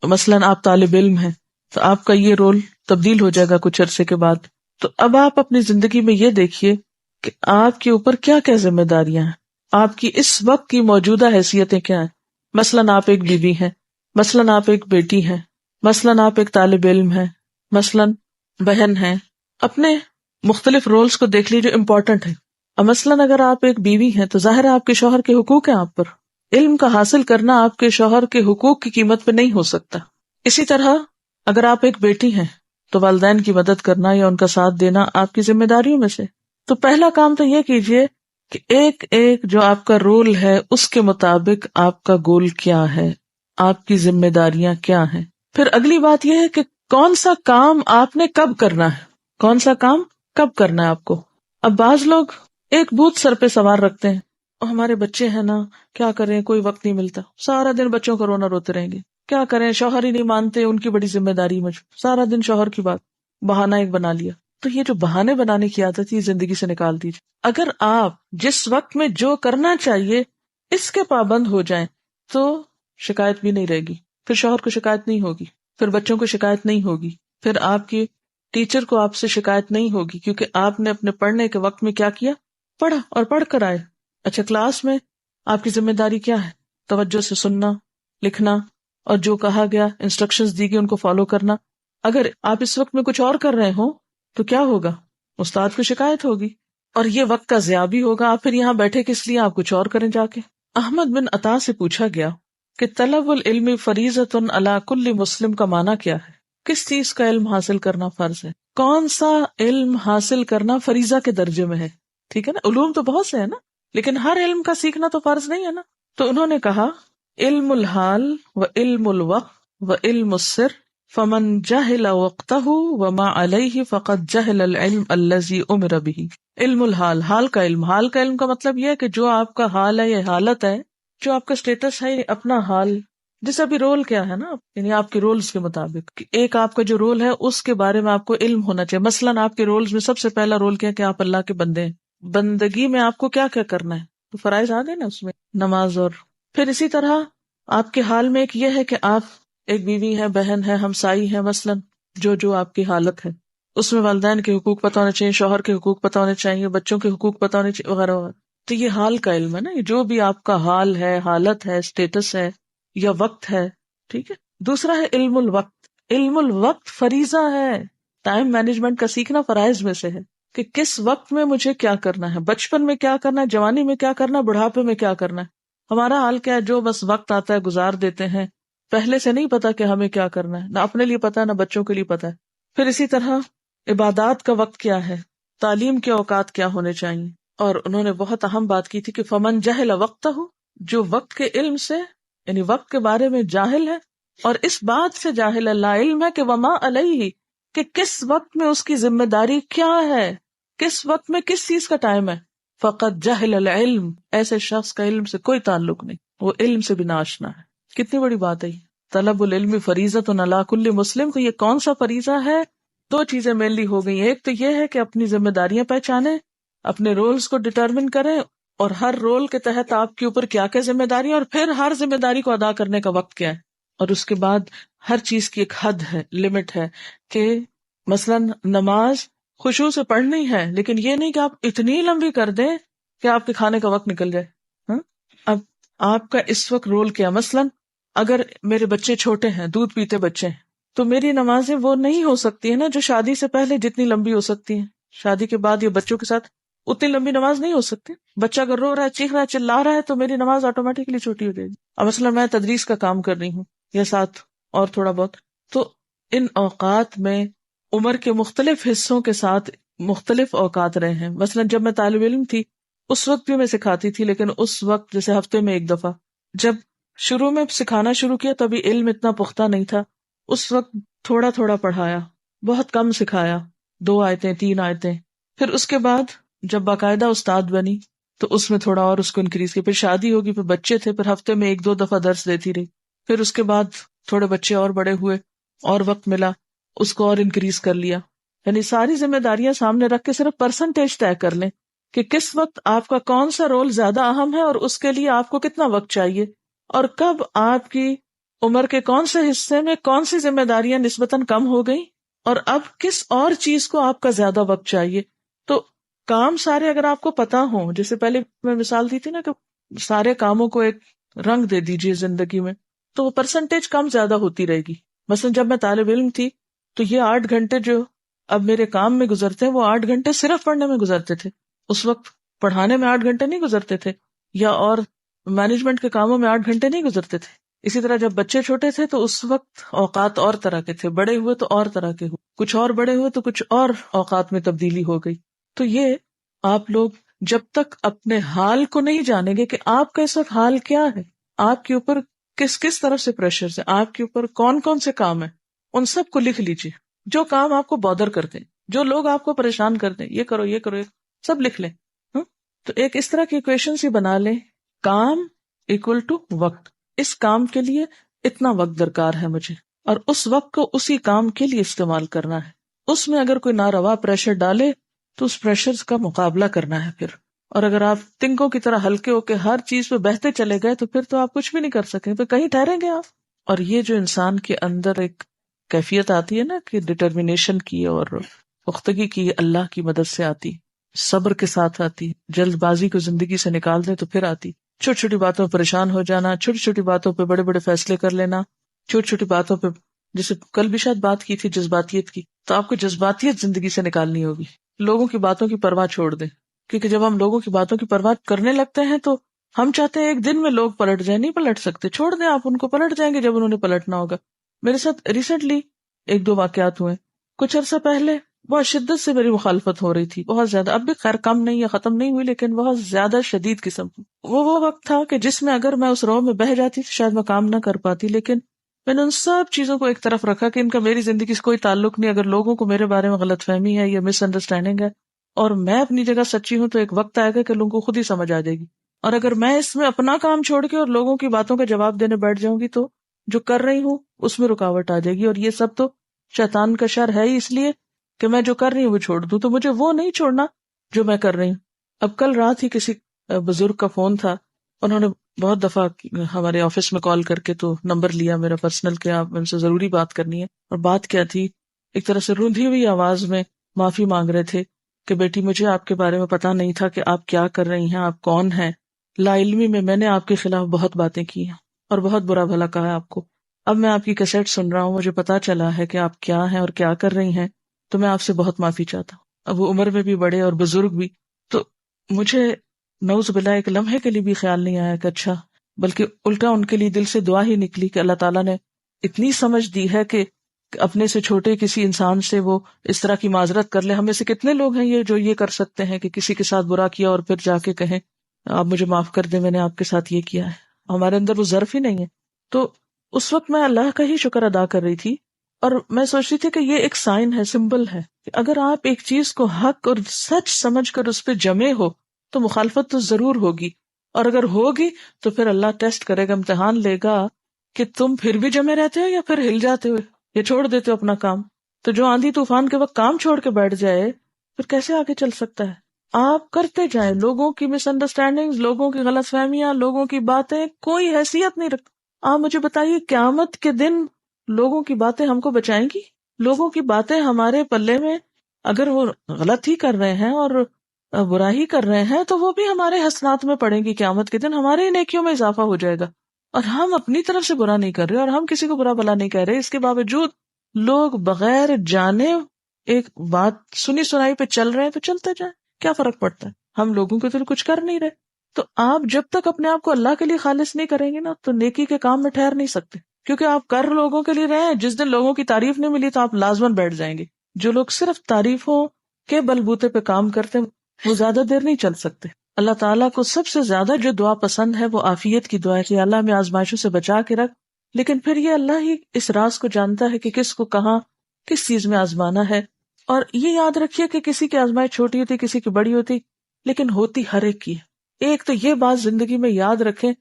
مثلاً آپ طالب علم ہیں تو آپ کا یہ رول تبدیل ہو جائے گا کچھ عرصے کے بعد. تو اب آپ اپنی زندگی میں یہ دیکھیے کہ آپ کے اوپر کیا کیا ذمہ داریاں ہیں، آپ کی اس وقت کی موجودہ حیثیتیں کیا ہیں. مثلاً آپ ایک بیوی ہیں، مثلاً آپ ایک بیٹی ہیں، مثلاً آپ ایک طالب علم ہیں، مثلاً بہن ہیں. اپنے مختلف رولز کو دیکھ لیجیے امپورٹنٹ ہے. اب مثلاً اگر آپ ایک بیوی ہیں تو ظاہر ہے آپ کے شوہر کے حقوق ہیں آپ پر. علم کا حاصل کرنا آپ کے شوہر کے حقوق کی قیمت پہ نہیں ہو سکتا. اسی طرح اگر آپ ایک بیٹی ہیں تو والدین کی مدد کرنا یا ان کا ساتھ دینا آپ کی ذمہ داریوں میں سے. تو پہلا کام تو یہ کیجئے کہ ایک جو آپ کا رول ہے اس کے مطابق آپ کا گول کیا ہے، آپ کی ذمہ داریاں کیا ہیں. پھر اگلی بات یہ ہے کہ کون سا کام آپ نے کب کرنا ہے، کون سا کام کب کرنا ہے آپ کو. اب بعض لوگ ایک بوجھ سر پہ سوار رکھتے ہیں، اور ہمارے بچے ہیں نا، کیا کریں، کوئی وقت نہیں ملتا، سارا دن بچوں کو رونا روتے رہیں گے، کیا کریں، شوہر ہی نہیں مانتے، ان کی بڑی ذمہ داری مجھ، سارا دن شوہر کی بات، بہانہ ایک بنا لیا. تو یہ جو بہانے بنانے کی عادت ہے، یہ زندگی سے نکال دیجیے. اگر آپ جس وقت میں جو کرنا چاہیے اس کے پابند ہو جائیں تو شکایت بھی نہیں رہے گی. پھر شوہر کو شکایت نہیں ہوگی، پھر بچوں کو شکایت نہیں ہوگی، پھر آپ کی ٹیچر کو آپ سے شکایت نہیں ہوگی، کیونکہ آپ نے اپنے پڑھنے کے وقت میں کیا کیا، پڑھا اور پڑھ کر آئے. اچھا، کلاس میں آپ کی ذمہ داری کیا ہے، توجہ سے سننا، لکھنا، اور جو کہا گیا، انسٹرکشنز دی گئی، ان کو فالو کرنا. اگر آپ اس وقت میں کچھ اور کر رہے ہوں تو کیا ہوگا، استاد کو شکایت ہوگی، اور یہ وقت کا ضیاع بھی ہوگا. آپ پھر یہاں بیٹھے کس لیے، آپ کچھ اور کریں جا کے. احمد بن عطا سے پوچھا گیا کہ طلب العلم فریضۃ علی کل مسلم کا معنی کیا ہے، کس چیز کا علم حاصل کرنا فرض ہے، کون سا علم حاصل کرنا فریضہ کے درجے میں ہے. ٹھیک ہے نا، علوم تو بہت سے ہیں نا، لیکن ہر علم کا سیکھنا تو فرض نہیں ہے نا. تو انہوں نے کہا علم الحال و علم الوقت و علم السر فمن جہل وقتہ وما علیہ فقد جہل العلم الذی امر به. علم الحال، حال کا علم. حال کا علم کا مطلب یہ ہے کہ جو آپ کا حال ہے، یہ حالت ہے، جو آپ کا سٹیٹس ہے، یہ اپنا حال، جیسے ابھی رول کیا ہے نا، یعنی آپ کے رولز کے مطابق ایک آپ کا جو رول ہے اس کے بارے میں آپ کو علم ہونا چاہیے. مثلاً آپ کے رولز میں سب سے پہلا رول کیا ہے کہ آپ اللہ کے بندے ہیں. بندگی میں آپ کو کیا کیا کرنا ہے، تو فرائض آ گئے نا اس میں، نماز. اور پھر اسی طرح آپ کے حال میں ایک یہ ہے کہ آپ ایک بیوی ہے، بہن ہے، ہمسائی ہے. مثلاً جو آپ کی حالت ہے اس میں والدین کے حقوق پتہ ہونے چاہیے، شوہر کے حقوق پتہ ہونے چاہیے، بچوں کے حقوق پتہ ہونے چاہیے، وغیرہ وغیرہ. تو یہ حال کا علم ہے نا، یہ جو بھی آپ کا حال ہے، حالت ہے، اسٹیٹس ہے یا وقت ہے. ٹھیک ہے. دوسرا ہے علم الوقت. علم الوقت فریضہ ہے، ٹائم مینجمنٹ کا سیکھنا فرائض میں سے ہے کہ کس وقت میں مجھے کیا کرنا ہے، بچپن میں کیا کرنا ہے، جوانی میں کیا کرنا ہے، بڑھاپے میں کیا کرنا ہے. ہمارا حال کیا ہے، جو بس وقت آتا ہے گزار دیتے ہیں، پہلے سے نہیں پتا کہ ہمیں کیا کرنا ہے، نہ اپنے لیے پتا ہے نہ بچوں کے لیے پتا ہے. پھر اسی طرح عبادات کا وقت کیا ہے، تعلیم کے اوقات کیا ہونے چاہیے. اور انہوں نے بہت اہم بات کی تھی کہ فمن جہل وقتہ، جو وقت کے علم سے، یعنی وقت کے بارے میں جاہل ہے، اور اس بات سے جاہل اللہ علم ہے کہ وما علیہ، کہ کس وقت میں اس کی ذمہ داری کیا ہے، کس وقت میں کس چیز کا ٹائم ہے. فقط جہل العلم، ایسے شخص کا علم سے کوئی تعلق نہیں، وہ علم سے بھی ناشنا ہے. کتنی بڑی بات ہے یہ. طلب العلم فریضۃ علی کل مسلم. تو یہ کون سا فریضہ ہے؟ دو چیزیں مینلی ہو گئی. ایک تو یہ ہے کہ اپنی ذمہ داریاں پہچانیں، اپنے رولز کو ڈٹرمن کریں، اور ہر رول کے تحت آپ کے اوپر کیا کیا ذمہ داریاں، اور پھر ہر ذمہ داری کو ادا کرنے کا وقت کیا ہے. اور اس کے بعد ہر چیز کی ایک حد ہے، لمٹ ہے، کہ مثلاً نماز خشوع سے پڑھنی ہے، لیکن یہ نہیں کہ آپ اتنی لمبی کر دیں کہ آپ کے کھانے کا وقت نکل جائے. اب آپ کا اس وقت رول کیا؟ مثلاً اگر میرے بچے چھوٹے ہیں، دودھ پیتے بچے ہیں، تو میری نمازیں وہ نہیں ہو سکتی ہیں نا جو شادی سے پہلے جتنی لمبی ہو سکتی ہیں. شادی کے بعد یہ بچوں کے ساتھ اتنی لمبی نماز نہیں ہو سکتی. بچہ اگر رو رہا ہے، چیخ رہا ہے، چلا رہا ہے تو میری نماز آٹومیٹکلی چھوٹی ہو جائے گی. اب مثلا میں تدریس کا کام کر رہی ہوں یا ساتھ اور تھوڑا بہت، تو ان اوقات میں عمر کے مختلف حصوں کے ساتھ مختلف اوقات رہے ہیں. مثلا جب میں طالب علم تھی اس وقت بھی میں سکھاتی تھی، لیکن اس وقت جیسے ہفتے میں ایک دفعہ. جب شروع میں سکھانا شروع کیا تبھی علم اتنا پختہ نہیں تھا، اس وقت تھوڑا تھوڑا پڑھایا، بہت کم سکھایا، 2 آیتیں 3 آیتیں. پھر اس کے بعد جب باقاعدہ استاد بنی تو اس میں تھوڑا اور اس کو انکریز کیا. پھر شادی ہوگی، پھر بچے تھے، پھر ہفتے میں 1-2 دفعہ درس دیتی رہی. پھر اس کے بعد تھوڑے بچے اور بڑے ہوئے اور وقت ملا، اس کو اور انکریز کر لیا. یعنی ساری ذمہ داریاں سامنے رکھ کے صرف پرسنٹیج طے کر لیں کہ کس وقت آپ کا کون سا رول زیادہ اہم ہے اور اس کے لیے آپ کو کتنا وقت چاہیے، اور کب آپ کی عمر کے کون سے حصے میں کون سی ذمہ داریاں نسبتاً کم ہو گئیں اور اب کس اور چیز کو آپ کا زیادہ وقت چاہیے. تو کام سارے اگر آپ کو پتا ہوں، جیسے پہلے میں مثال دی تھی نا کہ سارے کاموں کو ایک رنگ دے دیجئے زندگی میں، تو وہ پرسنٹیج کم زیادہ ہوتی رہے گی. مثلا جب میں طالب علم تھی تو یہ 8 گھنٹے جو اب میرے کام میں گزرتے ہیں وہ 8 گھنٹے صرف پڑھنے میں گزرتے تھے. اس وقت پڑھانے میں 8 گھنٹے نہیں گزرتے تھے، یا اور مینجمنٹ کے کاموں میں 8 گھنٹے نہیں گزرتے تھے. اسی طرح جب بچے چھوٹے تھے تو اس وقت اوقات اور طرح کے تھے، بڑے ہوئے تو اور طرح کے ہوئے، کچھ اور بڑے ہوئے تو کچھ اور اوقات میں تبدیلی ہو گئی. تو یہ آپ لوگ جب تک اپنے حال کو نہیں جانیں گے کہ آپ کا اس وقت حال کیا ہے، آپ کے اوپر کس کس طرف سے پریشر ہے، آپ کے اوپر کون کون سے کام ہیں، ان سب کو لکھ لیجیے. جو کام آپ کو بادر کرتے ہیں، جو لوگ آپ کو پریشان کرتے ہیں، یہ کرو یہ کرو، سب لکھ لیں. تو ایک اس طرح کی ایکویشن سی بنا لیں، کام اکول ٹو وقت. اس کام کے لیے اتنا وقت درکار ہے مجھے، اور اس وقت کو اسی کام کے لیے استعمال کرنا ہے. اس میں اگر کوئی ناروا پریشر ڈالے تو اس پریشر کا مقابلہ کرنا ہے پھر. اور اگر آپ تنکوں کی طرح ہلکے ہو کے ہر چیز پہ بہتے چلے گئے تو پھر تو آپ کچھ بھی نہیں کر سکیں، پھر کہیں ٹھہریں گے آپ. اور یہ جو انسان کے اندر ایک کیفیت آتی ہے نا کہ ڈٹرمینیشن کی اور پختگی کی، اللہ کی مدد سے آتی، صبر کے ساتھ آتی. جلد بازی کو زندگی سے نکال دیں تو پھر آتی. چھوٹی چھوٹی باتوں پر پریشان ہو جانا، چھوٹی چھوٹی باتوں پہ بڑے بڑے فیصلے کر لینا، چھوٹی چھوٹی باتوں پہ، جیسے کل بھی شاید بات کی تھی جذباتیت کی، تو آپ کو جذباتیت زندگی سے نکالنی ہوگی. لوگوں کی باتوں کی پرواہ چھوڑ دیں، کیونکہ جب ہم لوگوں کی باتوں کی پرواہ کرنے لگتے ہیں تو ہم چاہتے ہیں ایک دن میں لوگ پلٹ جائیں. نہیں پلٹ سکتے، چھوڑ دیں آپ ان کو، پلٹ جائیں گے جب انہوں نے پلٹنا ہوگا. میرے ساتھ ریسنٹلی 1-2 واقعات ہوئے. کچھ عرصہ پہلے بہت شدت سے میری مخالفت ہو رہی تھی، بہت زیادہ. اب بھی خیر کم نہیں یا ختم نہیں ہوئی، لیکن بہت زیادہ شدید قسم کی. وہ وقت تھا کہ جس میں اگر میں اس رو میں بہہ جاتی تو شاید میں کام نہ کر پاتی، لیکن میں نے ان سب چیزوں کو ایک طرف رکھا کہ ان کا میری زندگی سے کوئی تعلق نہیں. اگر لوگوں کو میرے بارے میں غلط فہمی ہے یا مس انڈرسٹینڈنگ ہے اور میں اپنی جگہ سچی ہوں، تو ایک وقت آئے گا کہ لوگوں کو خود ہی سمجھ آ جائے گی. اور اگر میں اس میں اپنا کام چھوڑ کے اور لوگوں کی باتوں کا جواب دینے بیٹھ جاؤں گی تو جو کر رہی ہوں اس میں رکاوٹ آ جائے گی. اور یہ سب تو شیطان کا شر ہے ہی، اس لیے کہ میں جو کر رہی ہوں وہ چھوڑ دوں. تو مجھے وہ نہیں چھوڑنا جو میں کر رہی ہوں. اب کل رات ہی کسی بزرگ کا فون تھا، انہوں نے بہت دفعہ ہمارے آفس میں کال کر کے تو نمبر لیا میرا پرسنل کہ آپ ان سے ضروری بات کرنی ہے. اور بات کیا تھی، ایک طرح سے روندھی ہوئی آواز میں معافی مانگ رہے تھے کہ بیٹی مجھے آپ کے بارے میں پتا نہیں تھا کہ آپ کیا کر رہی ہیں، آپ کون ہیں. لا علمی میں نے آپ کے خلاف بہت باتیں کی ہیں اور بہت برا بھلا کہا ہے آپ کو. اب میں آپ کی کیسٹ سن رہا ہوں، مجھے پتا چلا ہے کہ آپ کیا ہیں اور کیا کر رہی ہیں، تو میں آپ سے بہت معافی چاہتا ہوں. اب وہ عمر میں بھی بڑے اور بزرگ بھی. تو مجھے نعوذ باللہ ایک لمحے کے لیے بھی خیال نہیں آیا کہ اچھا، بلکہ الٹا ان کے لیے دل سے دعا ہی نکلی کہ اللہ تعالیٰ نے اتنی سمجھ دی ہے کہ اپنے سے چھوٹے کسی انسان سے وہ اس طرح کی معذرت کر لے. ہمیں سے کتنے لوگ ہیں یہ جو یہ کر سکتے ہیں کہ کسی کے ساتھ برا کیا اور پھر جا کے کہیں آپ مجھے معاف کر دیں، میں نے آپ کے ساتھ یہ کیا ہے. ہمارے اندر وہ ظرف ہی نہیں ہے. تو اس وقت میں اللہ کا ہی شکر ادا کر رہی تھی اور میں سوچ رہی تھی کہ یہ ایک سائن ہے، سمبل ہے کہ اگر آپ ایک چیز کو حق اور سچ سمجھ کر اس پہ جمے ہو تو مخالفت تو ضرور ہوگی، اور اگر ہوگی تو پھر اللہ ٹیسٹ کرے گا، امتحان لے گا کہ تم پھر بھی جمے رہتے ہو یا پھر ہل جاتے ہو یا چھوڑ دیتے ہو اپنا کام. تو جو آندھی طوفان کے وقت کام چھوڑ کے بیٹھ جائے پھر کیسے آگے چل سکتا ہے. آپ کرتے جائیں، لوگوں کی مس انڈرسٹینڈنگ، لوگوں کی غلط فہمیاں، لوگوں کی باتیں کوئی حیثیت نہیں رکھتی. آپ مجھے بتائیے قیامت کے دن لوگوں کی باتیں ہم کو بچائیں گی؟ لوگوں کی باتیں ہمارے پلے میں اگر وہ غلط ہی کر رہے ہیں اور برا ہی کر رہے ہیں تو وہ بھی ہمارے حسنات میں پڑیں گی. قیامت کے دن ہمارے نیکیوں میں اضافہ ہو جائے گا، اور ہم اپنی طرف سے برا نہیں کر رہے اور ہم کسی کو برا بھلا نہیں کہہ رہے. اس کے باوجود لوگ بغیر جانے ایک بات سنی سنائی پہ چل رہے ہیں تو چلتے جائیں. کیا فرق پڑتا ہے، ہم لوگوں کے تو کچھ کر نہیں رہے. تو آپ جب تک اپنے آپ کو اللہ کے لیے خالص نہیں کریں گے نا تو نیکی کے کام میں ٹھہر نہیں سکتے، کیونکہ آپ کر لوگوں کے لیے رہے ہیں. جس دن لوگوں کی تعریف نہیں ملی تو آپ لازماً بیٹھ جائیں گے. جو لوگ صرف تعریفوں کے بلبوتے پہ کام کرتے ہیں وہ زیادہ دیر نہیں چل سکتے. اللہ تعالیٰ کو سب سے زیادہ جو دعا پسند ہے وہ عافیت کی دعا ہے کہ اللہ میں آزمائشوں سے بچا کے رکھ. لیکن پھر یہ اللہ ہی اس راز کو جانتا ہے کہ کس کو کہاں کس چیز میں آزمانا ہے. اور یہ یاد رکھیے کہ کسی کی آزمائش چھوٹی ہوتی کسی کی بڑی ہوتی، لیکن ہوتی ہر ایک کی ہے. ایک تو یہ بات زندگی میں یاد رکھیں،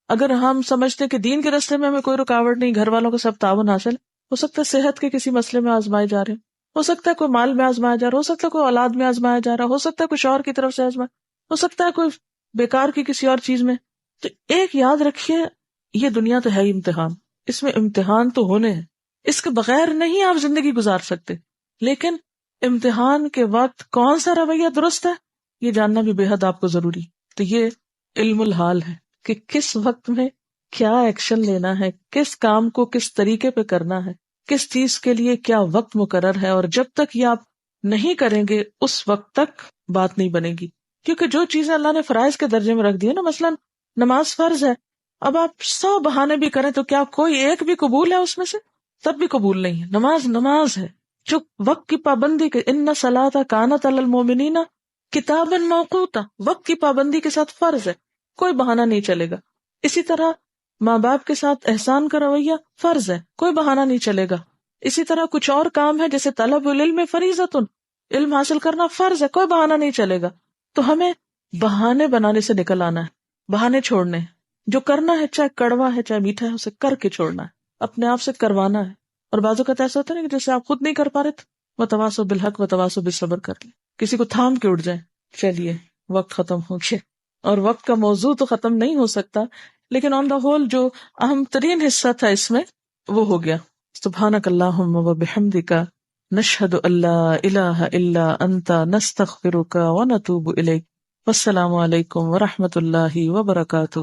اگر ہم سمجھتے ہیں کہ دین کے راستے میں ہمیں کوئی رکاوٹ نہیں، گھر والوں کا سب تعاون حاصل، ہو سکتا ہے صحت کے کسی مسئلے میں آزمائے جا رہے ہیں، ہو سکتا ہے کوئی مال میں آزمایا جا رہا، ہو سکتا ہے کوئی اولاد میں آزمایا جا رہا، ہو سکتا ہے کوئی شوہر کی طرف سے آزمایا، ہو سکتا ہے کوئی بیکار کی کسی اور چیز میں. تو ایک یاد رکھیے، یہ دنیا تو ہے ہی امتحان، اس میں امتحان تو ہونے ہیں، اس کے بغیر نہیں آپ زندگی گزار سکتے. لیکن امتحان کے وقت کون سا رویہ درست ہے یہ جاننا بھی بے حد آپ کو ضروری. تو یہ علم الحال ہے کہ کس وقت میں کیا ایکشن لینا ہے، کس کام کو کس طریقے پہ کرنا ہے، کس چیز کے لیے کیا وقت مقرر ہے. اور جب تک یہ آپ نہیں کریں گے اس وقت تک بات نہیں بنے گی. کیونکہ جو چیزیں اللہ نے فرائض کے درجے میں رکھ دی ہے نا، مثلا نماز فرض ہے، اب آپ 100 بہانے بھی کریں تو کیا کوئی ایک بھی قبول ہے اس میں سے؟ تب بھی قبول نہیں ہے. نماز نماز ہے جو وقت کی پابندی کے، ان الصلاۃ کانت علی المؤمنین کتابا موقوتا، وقت کی پابندی کے ساتھ فرض ہے، کوئی بہانہ نہیں چلے گا. اسی طرح ماں باپ کے ساتھ احسان کا رویہ فرض ہے، کوئی بہانہ نہیں چلے گا. اسی طرح کچھ اور کام ہے جیسے طلب العلم فریضۃ، علم حاصل کرنا فرض ہے، کوئی بہانہ نہیں چلے گا. تو ہمیں بہانے بنانے سے نکل آنا ہے، بہانے چھوڑنے ہیں. جو کرنا ہے چاہے کڑوا ہے چاہے میٹھا ہے اسے کر کے چھوڑنا ہے، اپنے آپ سے کروانا ہے. اور بعض اوقات ایسا ہوتا ہے نا کہ جیسے آپ خود نہیں کر پا رہے تو وتواصوا بالحق وتواصوا بالصبر کر لیں، کسی کو تھام کے اٹھ جائیں، چلیے وقت ختم ہو گیا. اور وقت کا موضوع تو ختم نہیں ہو سکتا، لیکن آن دا ہول جو اہم ترین حصہ تھا اس میں وہ ہو گیا. سبحانک اللہم و بحمدک نشہد ان لا الہ الا انت نستغفرک و نتوب الیک. والسلام علیکم ورحمۃ اللہ وبرکاتہ.